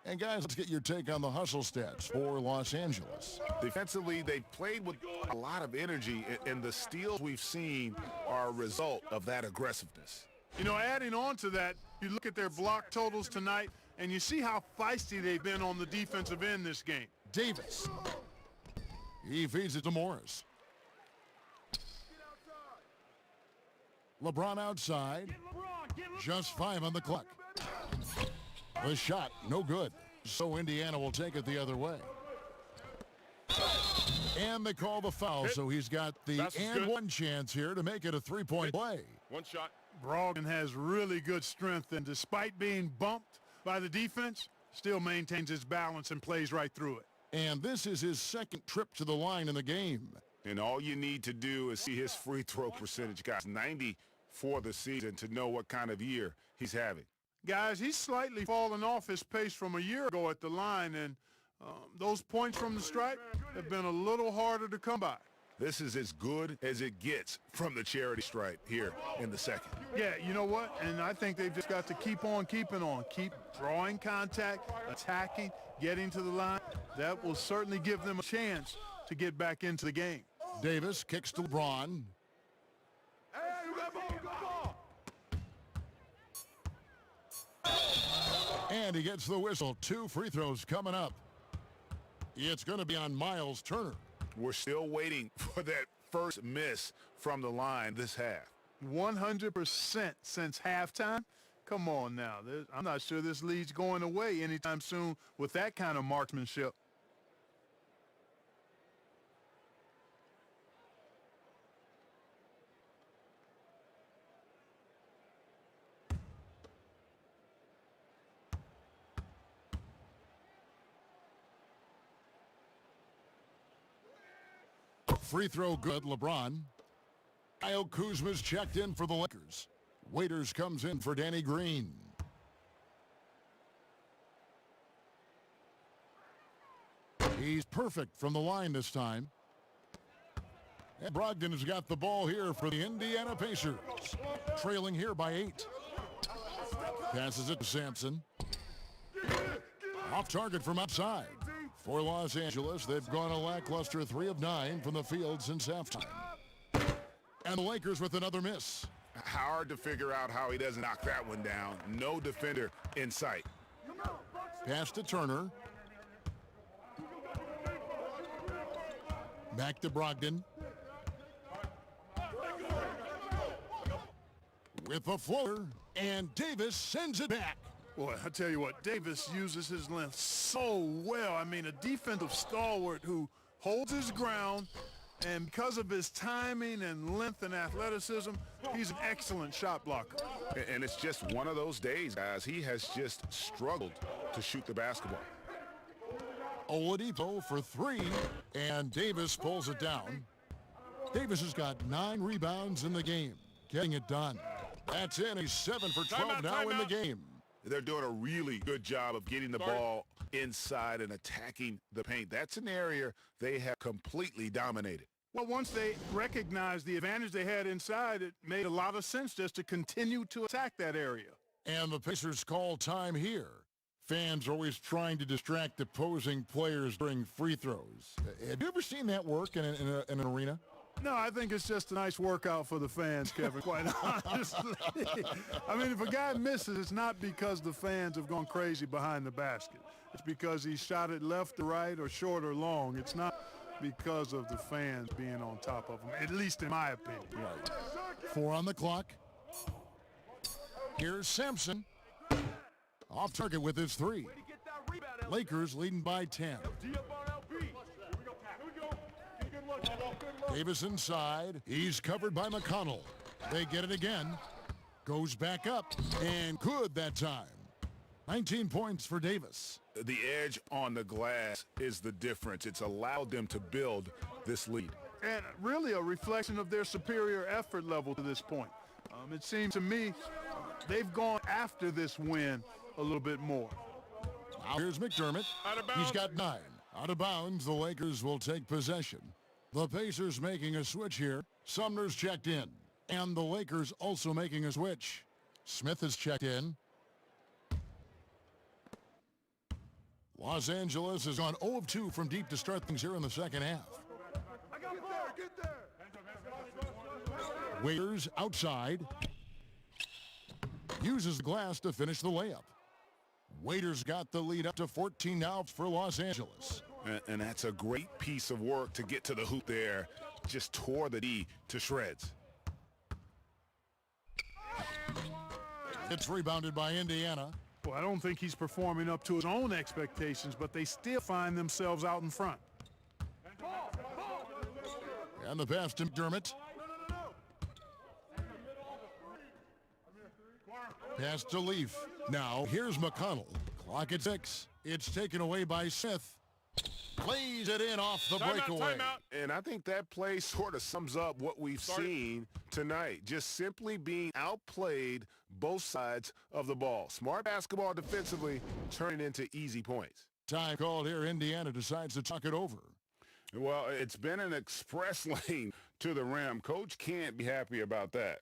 And guys, let's get your take on the hustle stats for Los Angeles. Defensively, they've played with a lot of energy, and the steals we've seen are a result of that aggressiveness. You know, adding on to that, you look at their block totals tonight, and you see how feisty they've been on the defensive end this game. Davis. He feeds it to Morris. LeBron outside. Just 5 on the clock. The shot, no good. So Indiana will take it the other way. And they call the foul, so he's got the and one chance here to make it a 3-point play. One shot. Brogdon has really good strength, and despite being bumped by the defense, still maintains his balance and plays right through it. And this is his second trip to the line in the game. And all you need to do is see his free throw percentage, guys. 90 for the season to know what kind of year he's having. Guys, he's slightly fallen off his pace from a year ago at the line, and those points from the stripe have been a little harder to come by. This is as good as it gets from the charity stripe here in the second. Yeah, you know what? And I think they've just got to keep on keeping on. Keep drawing contact, attacking, getting to the line. That will certainly give them a chance to get back into the game. Davis kicks to LeBron. And he gets the whistle. 2 free throws coming up. It's going to be on Miles Turner. We're still waiting for that first miss from the line this half. 100% since halftime. Come on now. I'm not sure this lead's going away anytime soon with that kind of marksmanship. Free throw good, LeBron. Kyle Kuzma's checked in for the Lakers. Waiters comes in for Danny Green. He's perfect from the line this time. And Brogdon has got the ball here for the Indiana Pacers. Trailing here by 8. Passes it to Sampson. Off target from outside. For Los Angeles, they've gone a lackluster 3 of 9 from the field since halftime. And the Lakers with another miss. Hard to figure out how he doesn't knock that one down. No defender in sight. Pass to Turner. Back to Brogdon. With a floater, and Davis sends it back. Boy, I tell you what, Davis uses his length so well. I mean, a defensive stalwart who holds his ground, and because of his timing and length and athleticism, he's an excellent shot blocker. And it's just one of those days, guys. He has just struggled to shoot the basketball. Oladipo for 3, and Davis pulls it down. Davis has got 9 rebounds in the game, getting it done. That's in. He's 7 for 12 now in the game. They're doing a really good job of getting the ball inside and attacking the paint. That's an area they have completely dominated. Well, once they recognized the advantage they had inside, it made a lot of sense just to continue to attack that area. And the Pacers call time here. Fans are always trying to distract opposing players during free throws. Have you ever seen that work in an arena? No, I think it's just a nice workout for the fans, Kevin, quite honestly. I mean, if a guy misses, it's not because the fans have gone crazy behind the basket. It's because he shot it left or right or short or long. It's not because of the fans being on top of him, at least in my opinion. Right. 4 on the clock. Here's Sampson. Off target with his 3. Lakers leading by 10. Davis inside. He's covered by McConnell. They get it again. Goes back up. And good that time. 19 points for Davis. The edge on the glass is the difference. It's allowed them to build this lead. And really a reflection of their superior effort level to this point. It seems to me they've gone after this win a little bit more. Now here's McDermott. He's got 9. Out of bounds, the Lakers will take possession. The Pacers making a switch here. Sumner's checked in. And the Lakers also making a switch. Smith is checked in. Los Angeles has gone 0 of 2 from deep to start things here in the second half. Waiters outside. Uses the glass to finish the layup. Waiters got the lead up to 14 now for Los Angeles. And that's a great piece of work to get to the hoop there. Just tore the D to shreds. It's rebounded by Indiana. Well, I don't think he's performing up to his own expectations, but they still find themselves out in front. And the pass to McDermott. Pass to Leaf. Now here's McConnell. Clock at 6. It's taken away by Smith. Plays it in off the breakaway. And I think that play sort of sums up what we've seen tonight. Just simply being outplayed both sides of the ball. Smart basketball defensively turning into easy points. Time called here. Indiana decides to talk it over. Well, it's been an express lane to the rim. Coach can't be happy about that.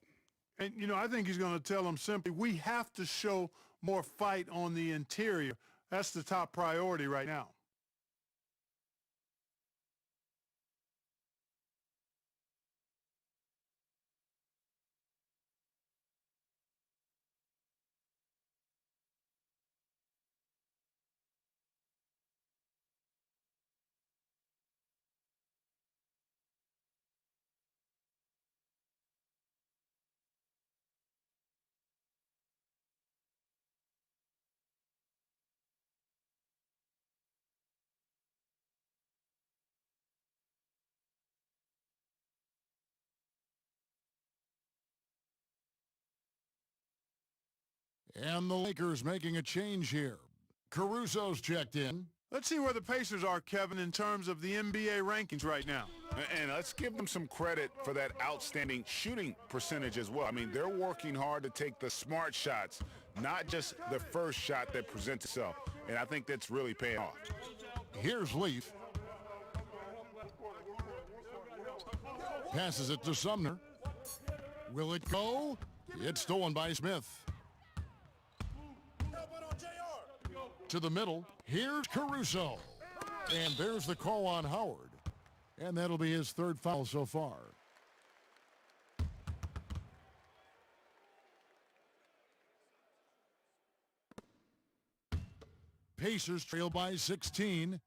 And, you know, I think he's going to tell them simply, we have to show more fight on the interior. That's the top priority right now. And the Lakers making a change here. Caruso's checked in. Let's see where the Pacers are, Kevin, in terms of the NBA rankings right now. And let's give them some credit for that outstanding shooting percentage as well. I mean, they're working hard to take the smart shots, not just the first shot that presents itself. And I think that's really paying off. Here's Leaf. Passes it to Sumner. Will it go? It's stolen by Smith. To the middle. Here's Caruso. And there's the call on Howard. And that'll be his third foul so far. Pacers trail by 16.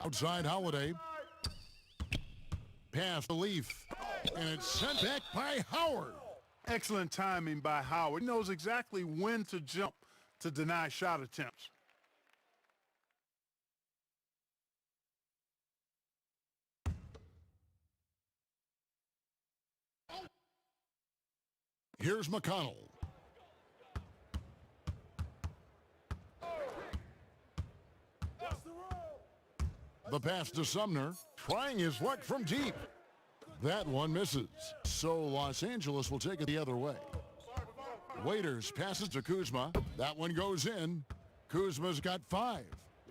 Outside Holiday. Pass to Leaf. And it's sent back by Howard. Excellent timing by Howard. He knows exactly when to jump to deny shot attempts. Here's McConnell. The pass to Sumner, trying his luck from deep. That one misses. So Los Angeles will take it the other way. Waiters passes to Kuzma. That one goes in. Kuzma's got 5.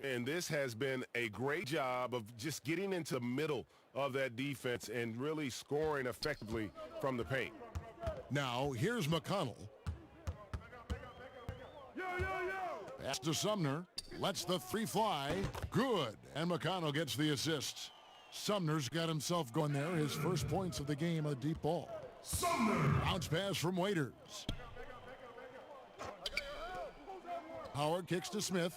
And this has been a great job of just getting into the middle of that defense and really scoring effectively from the paint. Now, here's McConnell. Pass to Sumner. Lets the 3 fly. Good. And McConnell gets the assist. Sumner's got himself going there. His first points of the game, a deep ball. Sumner! Bounce pass from Waiters. Howard kicks to Smith.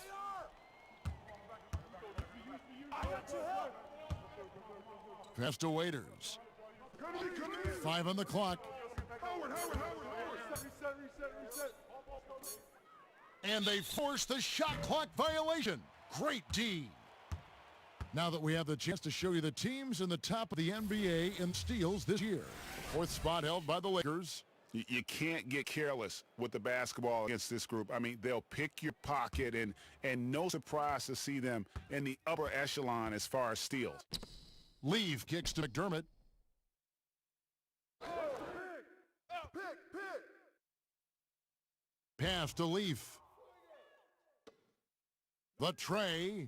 Pass to Waiters. 5 on the clock. And they force the shot clock violation. Great D. Now that we have the chance to show you the teams in the top of the NBA in steals this year. 4th spot held by the Lakers. You can't get careless with the basketball against this group. I mean, they'll pick your pocket, and no surprise to see them in the upper echelon as far as steals. Leaf kicks to McDermott. Pass to Leaf. The tray.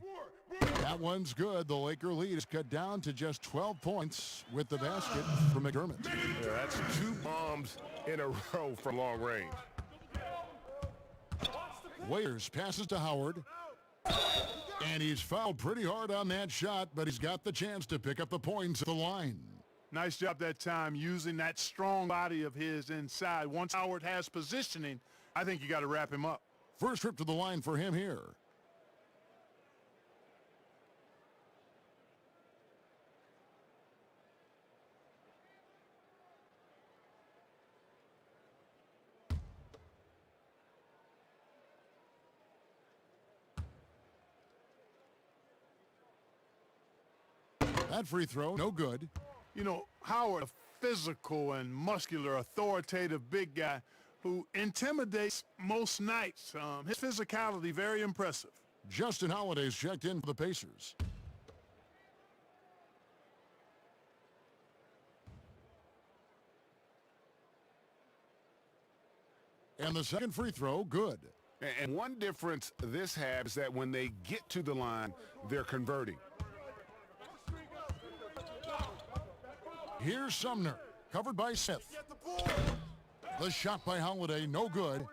That one's good. The Laker lead is cut down to just 12 points with the basket from McDermott. Yeah, that's 2 bombs in a row from long range. Waiters passes to Howard. And he's fouled pretty hard on that shot, but he's got the chance to pick up the points at the line. Nice job that time using that strong body of his inside. Once Howard has positioning, I think you got to wrap him up. First trip to the line for him here. That free throw, no good. You know, Howard, a physical and muscular, authoritative big guy who intimidates most nights. His physicality, very impressive. Justin Holiday's checked in for the Pacers. And the second free throw, good. And one difference this has is that when they get to the line, they're converting. Here's Sumner, covered by Smith. The shot by Holiday, no good.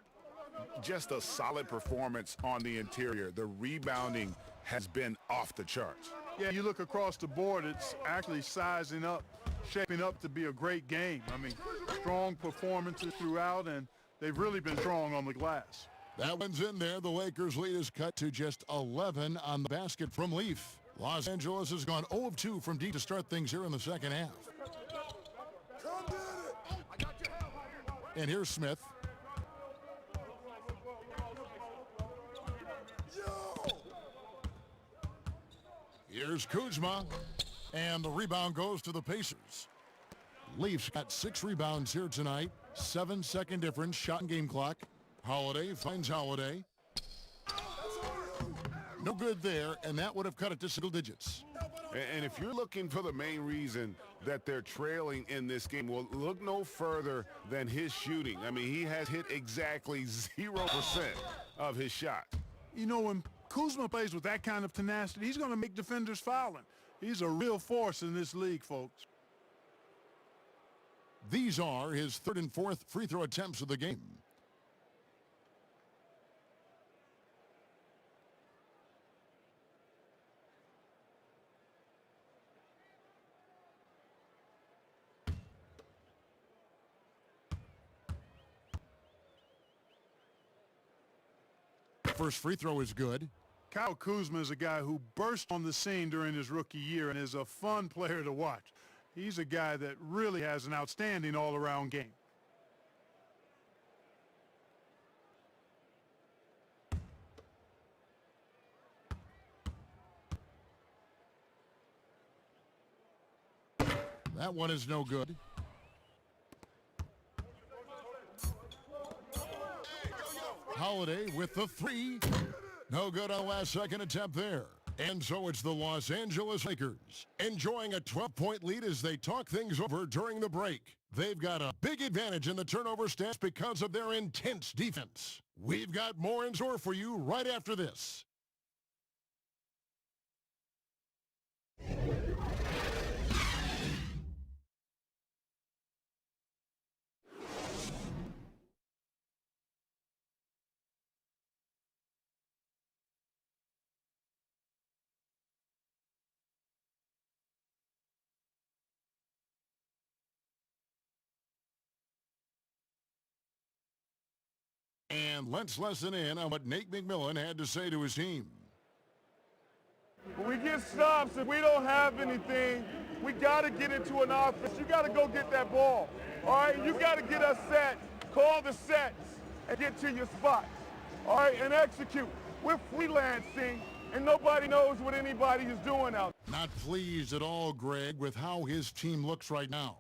Just a solid performance on the interior. The rebounding has been off the charts. Yeah, you look across the board, it's actually sizing up, shaping up to be a great game. I mean, strong performances throughout, and they've really been strong on the glass. That one's in there. The Lakers' lead is cut to just 11 on the basket from Leaf. Los Angeles has gone 0 of 2 from deep to start things here in the second half. And here's Smith. Here's Kuzma, and the rebound goes to the Pacers. Leafs got 6 rebounds here tonight, 7-second difference, shot and game clock. Holiday finds Holiday. No good there, and that would have cut it to single digits. And if you're looking for the main reason that they're trailing in this game, well, look no further than his shooting. I mean, he has hit exactly 0% of his shot. You know, when Kuzma plays with that kind of tenacity, he's going to make defenders fouling. He's a real force in this league, folks. These are his 3rd and 4th free throw attempts of the game. First free throw is good. Kyle Kuzma is a guy who burst on the scene during his rookie year and is a fun player to watch. He's a guy that really has an outstanding all-around game. That one is no good. Holiday with the 3. No good on the last second attempt there. And so it's the Los Angeles Lakers enjoying a 12-point lead as they talk things over during the break. They've got a big advantage in the turnover stats because of their intense defense. We've got more in store for you right after this. And let's listen in on what Nate McMillan had to say to his team. When we get stops and we don't have anything, we got to get into an offense. You got to go get that ball. All right, you got to get us set, call the sets, and get to your spots. All right, and execute. We're freelancing, and nobody knows what anybody is doing out there. Not pleased at all, Greg, with how his team looks right now.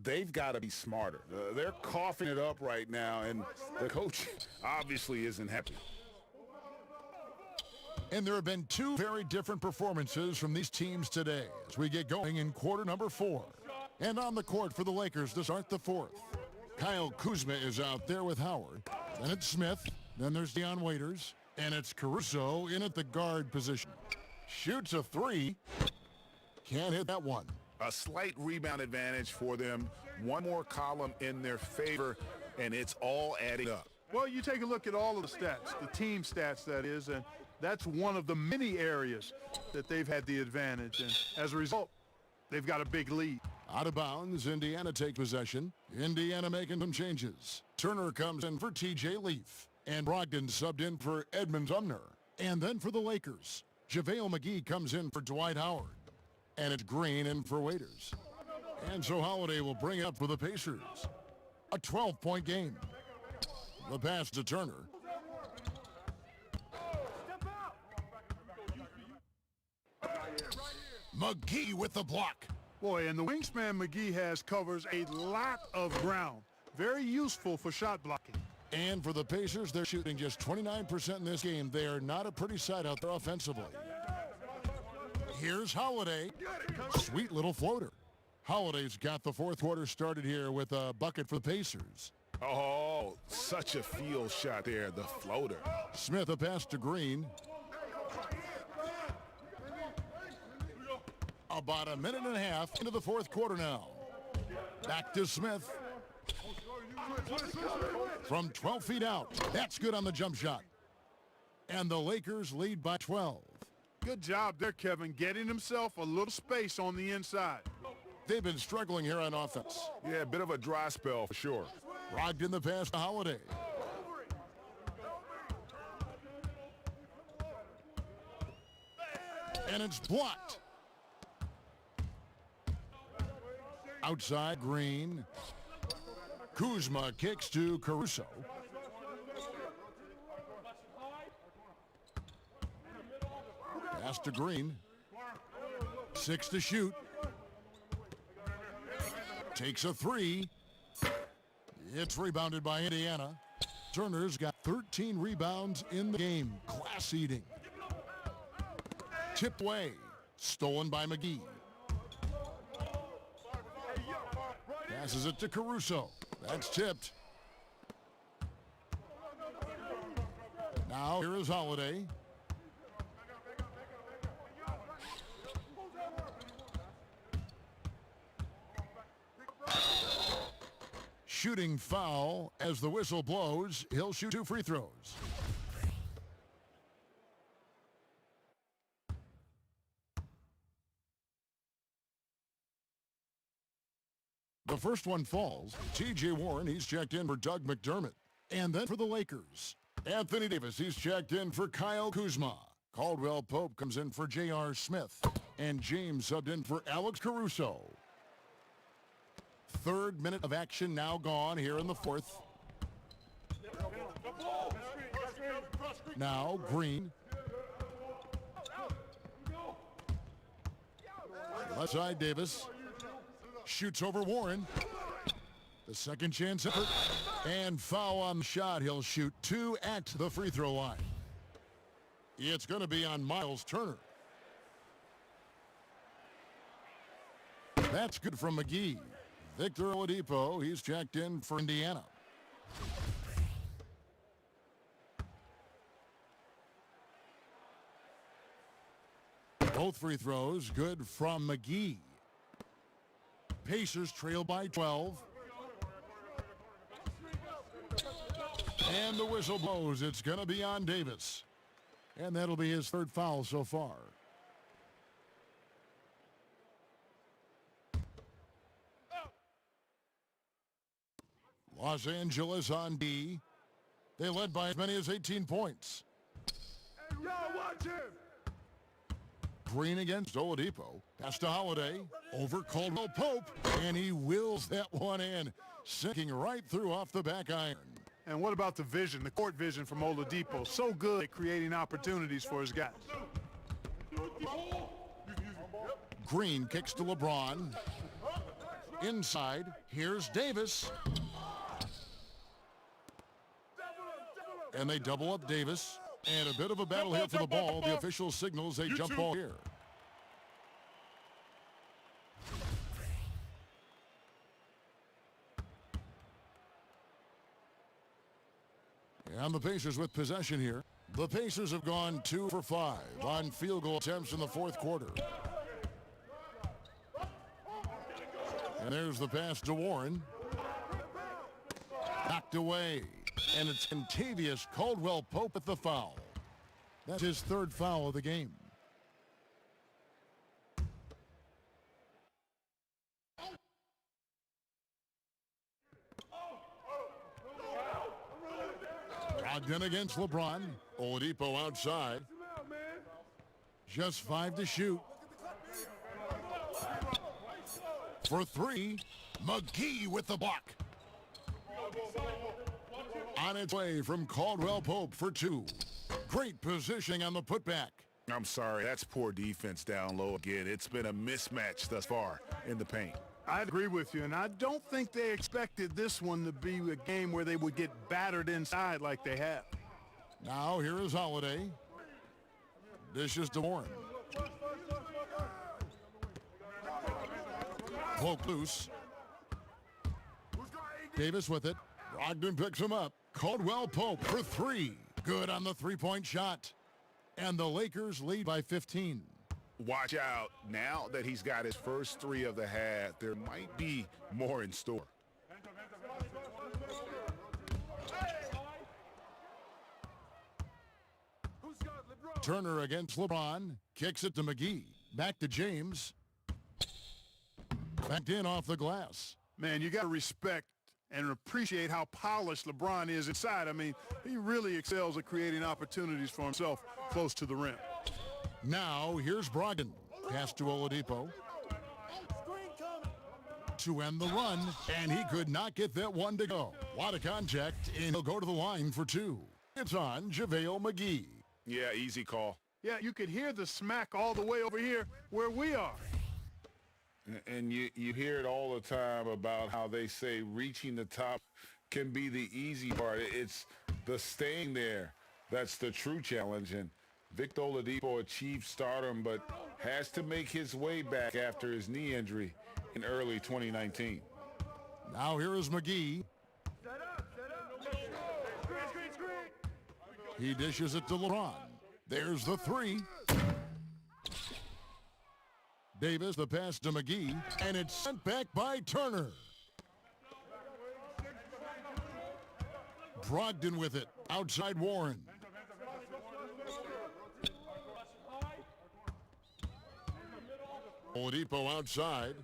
They've got to be smarter. They're coughing it up right now, and the coach obviously isn't happy. And there have been 2 very different performances from these teams today as we get going in quarter number 4. And on the court for the Lakers to start the 4th. Kyle Kuzma is out there with Howard. Then it's Smith. Then there's Dion Waiters. And it's Caruso in at the guard position. Shoots a 3. Can't hit that one. A slight rebound advantage for them. One more column in their favor, and it's all adding up. Well, you take a look at all of the stats, the team stats that is, and that's one of the many areas that they've had the advantage. And as a result, they've got a big lead. Out of bounds, Indiana take possession. Indiana making some changes. Turner comes in for TJ Leaf. And Brogdon subbed in for Edmund Sumner. And then for the Lakers, JaVale McGee comes in for Dwight Howard. And it's Green in for Waiters. And so Holiday will bring it up for the Pacers. A 12-point game. The pass to Turner. McGee with the block. Boy, and the wingspan McGee has covers a lot of ground. Very useful for shot blocking. And for the Pacers, they're shooting just 29% in this game. They are not a pretty sight out there offensively. Here's Holiday. Sweet little floater. Holiday's got the 4th quarter started here with a bucket for the Pacers. Oh, such a field shot there, the floater. Smith a pass to Green. About a minute and a half into the fourth quarter now. Back to Smith. From 12 feet out. That's good on the jump shot. And the Lakers lead by 12. Good job there, Kevin, getting himself a little space on the inside. They've been struggling here on offense. Yeah, a bit of a dry spell for sure. Brogdon the pass to Holiday. And it's blocked. Outside, Green. Kuzma kicks to Caruso. Pass to Green. 6 to shoot. Takes a 3. It's rebounded by Indiana. Turner's got 13 rebounds in the game. Class eating. Tipped away. Stolen by McGee. Passes it to Caruso. That's tipped. Now here is Holiday. Shooting foul. As the whistle blows, he'll shoot 2 free throws. The first one falls. T.J. Warren, he's checked in for Doug McDermott. And then for the Lakers, Anthony Davis, he's checked in for Kyle Kuzma. Caldwell-Pope comes in for J.R. Smith. And James subbed in for Alex Caruso. Third minute of action now gone here in the fourth. Now Green. Left side Davis. Shoots over Warren. The second chance effort. And foul on the shot. He'll shoot 2 at the free throw line. It's going to be on Miles Turner. That's good from McGee. Victor Oladipo, he's checked in for Indiana. Both free throws good from McGee. Pacers trail by 12. And the whistle blows. It's going to be on Davis. And that'll be his third foul so far. Los Angeles on D. They led by as many as 18 points. Yo, watch him. Green against Oladipo. Pass to Holiday. Over Caldwell-Pope. And he wills that one in. Sinking right through off the back iron. And what about the vision, the court vision from Oladipo? So good at creating opportunities for his guys. Green kicks to LeBron. Inside. Here's Davis. And they double up Davis. And a bit of a battle here for the ball. The official signals a jump ball here. And the Pacers with possession here. The Pacers have gone 2 for 5 on field goal attempts in the fourth quarter. And there's the pass to Warren. Knocked away. And it's Kentavious Caldwell-Pope at the foul. That's his third foul of the game. Brogdon against LeBron. Oladipo outside. Just 5 to shoot. For 3, McGee with the block. On its way from Caldwell-Pope for 2. Great positioning on the putback. I'm sorry, that's poor defense down low again. It's been a mismatch thus far in the paint. I agree with you, and I don't think they expected this one to be a game where they would get battered inside like they have. Now here is Holiday. Dishes to Warren. Poke loose. Davis with it. Brogdon picks him up. Caldwell-Pope for three. Good on the three-point shot. And the Lakers lead by 15. Watch out. Now that he's got his first three of the half, there might be more in store. Turner against LeBron. Kicks it to McGee. Back to James. Backed in off the glass. Man, you got to respect and appreciate how polished LeBron is inside. I mean, he really excels at creating opportunities for himself close to the rim. Now, here's Brogdon. Pass to Oladipo. To end the run, and he could not get that one to go. A lot of contact, and he'll go to the line for two. It's on JaVale McGee. Yeah, easy call. Yeah, you could hear the smack all the way over here where we are. And you hear it all the time about how they say reaching the top can be the easy part. It's the staying there that's the true challenge. And Victor Oladipo achieved stardom but has to make his way back after his knee injury in early 2019. Now here is McGee. He dishes it to LeBron. There's the three. Davis, the pass to McGee, and it's sent back by Turner. Brogdon with it. Outside Warren. Oladipo outside.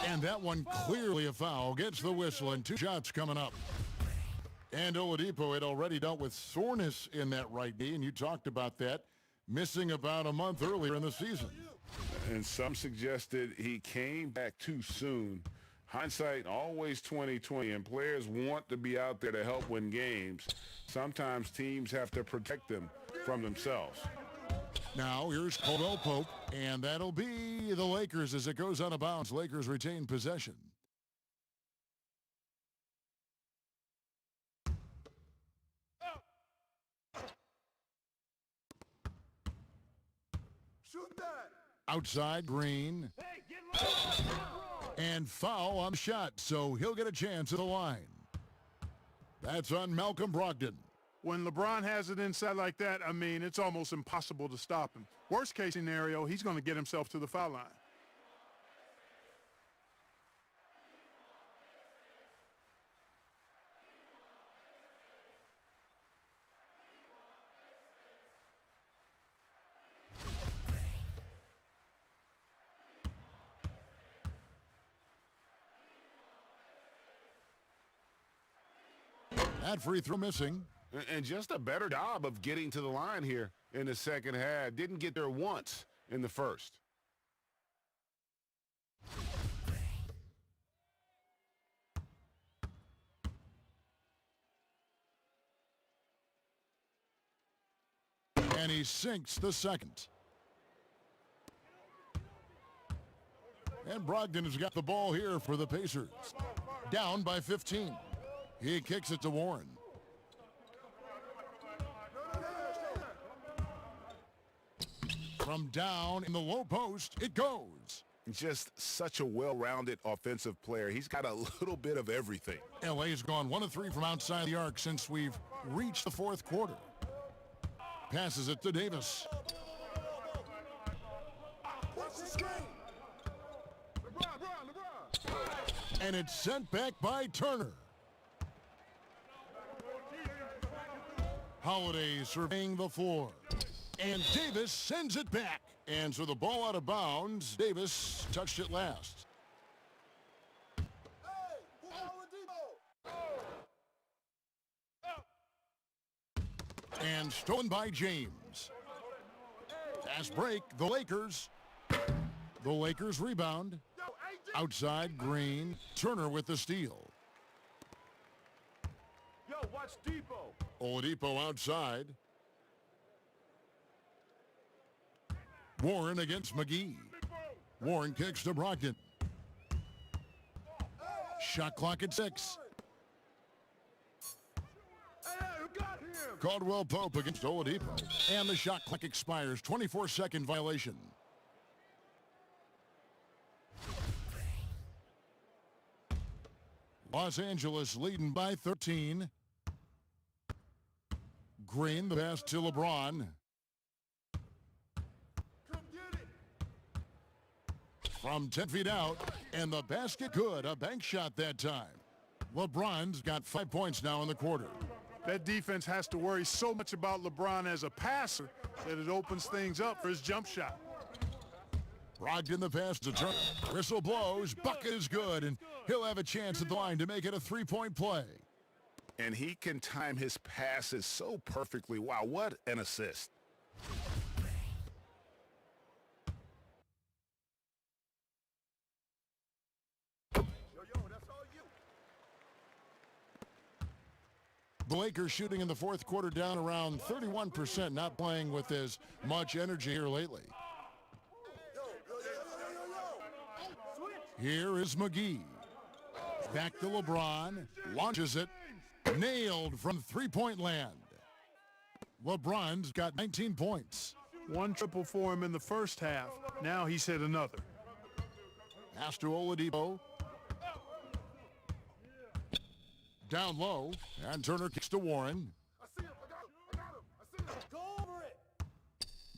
And that one clearly a foul. Gets the whistle and two shots coming up. And Oladipo had already dealt with soreness in that right knee, and you talked about that, missing about a month earlier in the season. And some suggested he came back too soon. Hindsight, always 20/20, and players want to be out there to help win games. Sometimes teams have to protect them from themselves. Now here's Caldwell-Pope, and that'll be the Lakers as it goes out of bounds. Lakers retain possession. Outside Green. And foul on the shot, so he'll get a chance at the line. That's on Malcolm Brogdon. When LeBron has it inside like that, I mean, it's almost impossible to stop him. Worst case scenario, he's going to get himself to the foul line. That free throw missing. And just a better job of getting to the line here in the second half. Didn't get there once in the first. And he sinks the second. And Brogdon has got the ball here for the Pacers. Down by 15. He kicks it to Warren. From down in the low post, it goes. Just such a well-rounded offensive player. He's got a little bit of everything. LA's gone 1 of 3 from outside the arc since we've reached the fourth quarter. Passes it to Davis. And it's sent back by Turner. Holiday surveying the floor. And Davis sends it back. And so the ball out of bounds. Davis touched it last. And stolen by James. Fast break, the Lakers. The Lakers rebound. Outside, Green. Turner with the steal. Yo, watch Depot. Oladipo outside. Warren against McGee. Warren kicks to Brogdon. Shot clock at 6. Caldwell-Pope against Oladipo. And the shot clock expires. 24-second violation. Los Angeles leading by 13. Green, the pass to LeBron. From 10 feet out, and the basket good. A bank shot that time. LeBron's got 5 points now in the quarter. That defense has to worry so much about LeBron as a passer that it opens things up for his jump shot. Brogdon the pass to Turner. Whistle blows. Bucket is good, and he'll have a chance at the line to make it a three-point play. And he can time his passes so perfectly. Wow, what an assist. The Lakers shooting in the fourth quarter down around 31%, not playing with as much energy here lately. Here is McGee. Back to LeBron. Launches it. Nailed from three-point land. LeBron's got 19 points. One triple for him in the first half. Now he's hit another. Pass to Oladipo. Down low, and Turner kicks to Warren.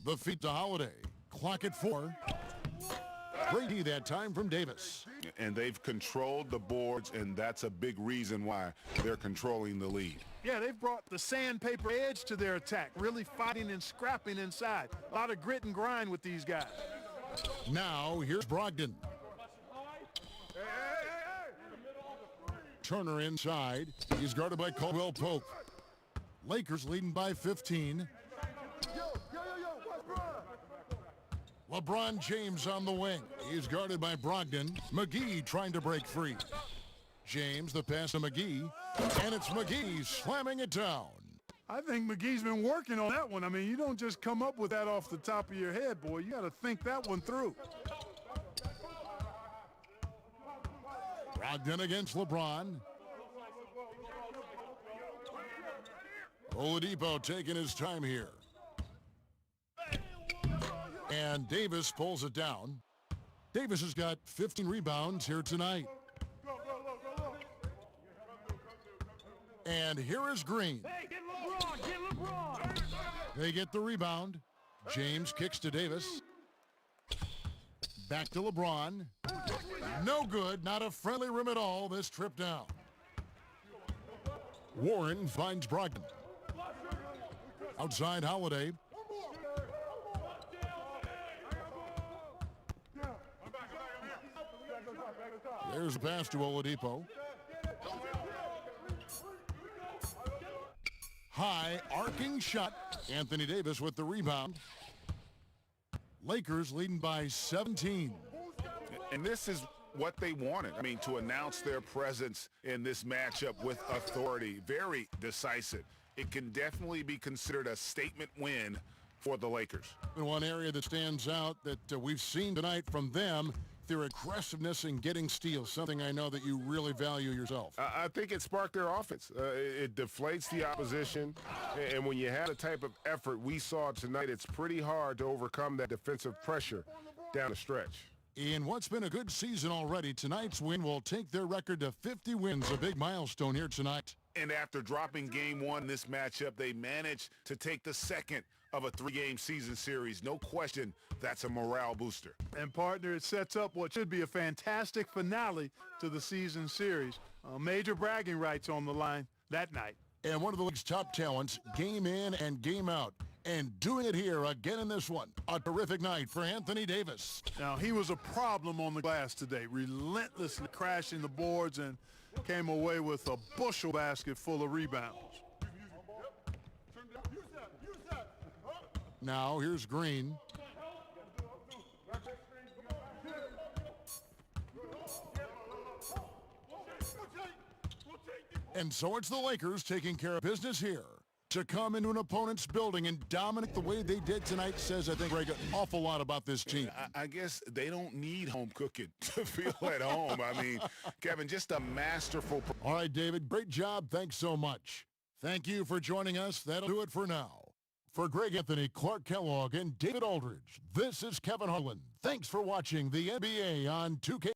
The feet to Holiday. Clock at 4. Brady that time from Davis. And they've controlled the boards, and that's a big reason why they're controlling the lead. Yeah, they've brought the sandpaper edge to their attack, really fighting and scrapping inside. A lot of grit and grind with these guys. Now, here's Brogdon. Turner inside. He's guarded by Caldwell-Pope. Lakers leading by 15. LeBron James on the wing. He's guarded by Brogdon. McGee trying to break free. James, the pass to McGee. And it's McGee slamming it down. I think McGee's been working on that one. I mean, you don't just come up with that off the top of your head, boy. You got to think that one through. Brogdon against LeBron. Oladipo taking his time here. And Davis pulls it down. Davis has got 15 rebounds here tonight. And here is Green. Hey, get LeBron, get LeBron. They get the rebound. James kicks to Davis. Back to LeBron. No good, not a friendly rim at all this trip down. Warren finds Brogdon. Outside Holiday. There's a pass to Oladipo. High arcing shot. Anthony Davis with the rebound. Lakers leading by 17. And this is what they wanted. I mean, to announce their presence in this matchup with authority. Very decisive. It can definitely be considered a statement win for the Lakers. One area that stands out that we've seen tonight from them, their aggressiveness in getting steals, something I know that you really value yourself. I think it sparked their offense. It deflates the opposition, and when you have the type of effort we saw tonight, it's pretty hard to overcome that defensive pressure down the stretch. In what's been a good season already, tonight's win will take their record to 50 wins, a big milestone here tonight. And after dropping game one in this matchup, they managed to take the second of a three-game season series. No question, that's a morale booster. And, partner, it sets up what should be a fantastic finale to the season series. Major bragging rights on the line that night. And one of the league's top talents, game in and game out. And doing it here again in this one. A terrific night for Anthony Davis. Now, he was a problem on the glass today, relentlessly crashing the boards and came away with a bushel basket full of rebounds. Now, here's Green. And so it's the Lakers taking care of business here. To come into an opponent's building and dominate the way they did tonight says, I think, Greg, an awful lot about this team. I guess they don't need home cooking to feel at home. I mean, Kevin, just a masterful. All right, David, great job. Thanks so much. Thank you for joining us. That'll do it for now. For Greg Anthony, Clark Kellogg, and David Aldridge, this is Kevin Harlan. Thanks for watching the NBA on 2K.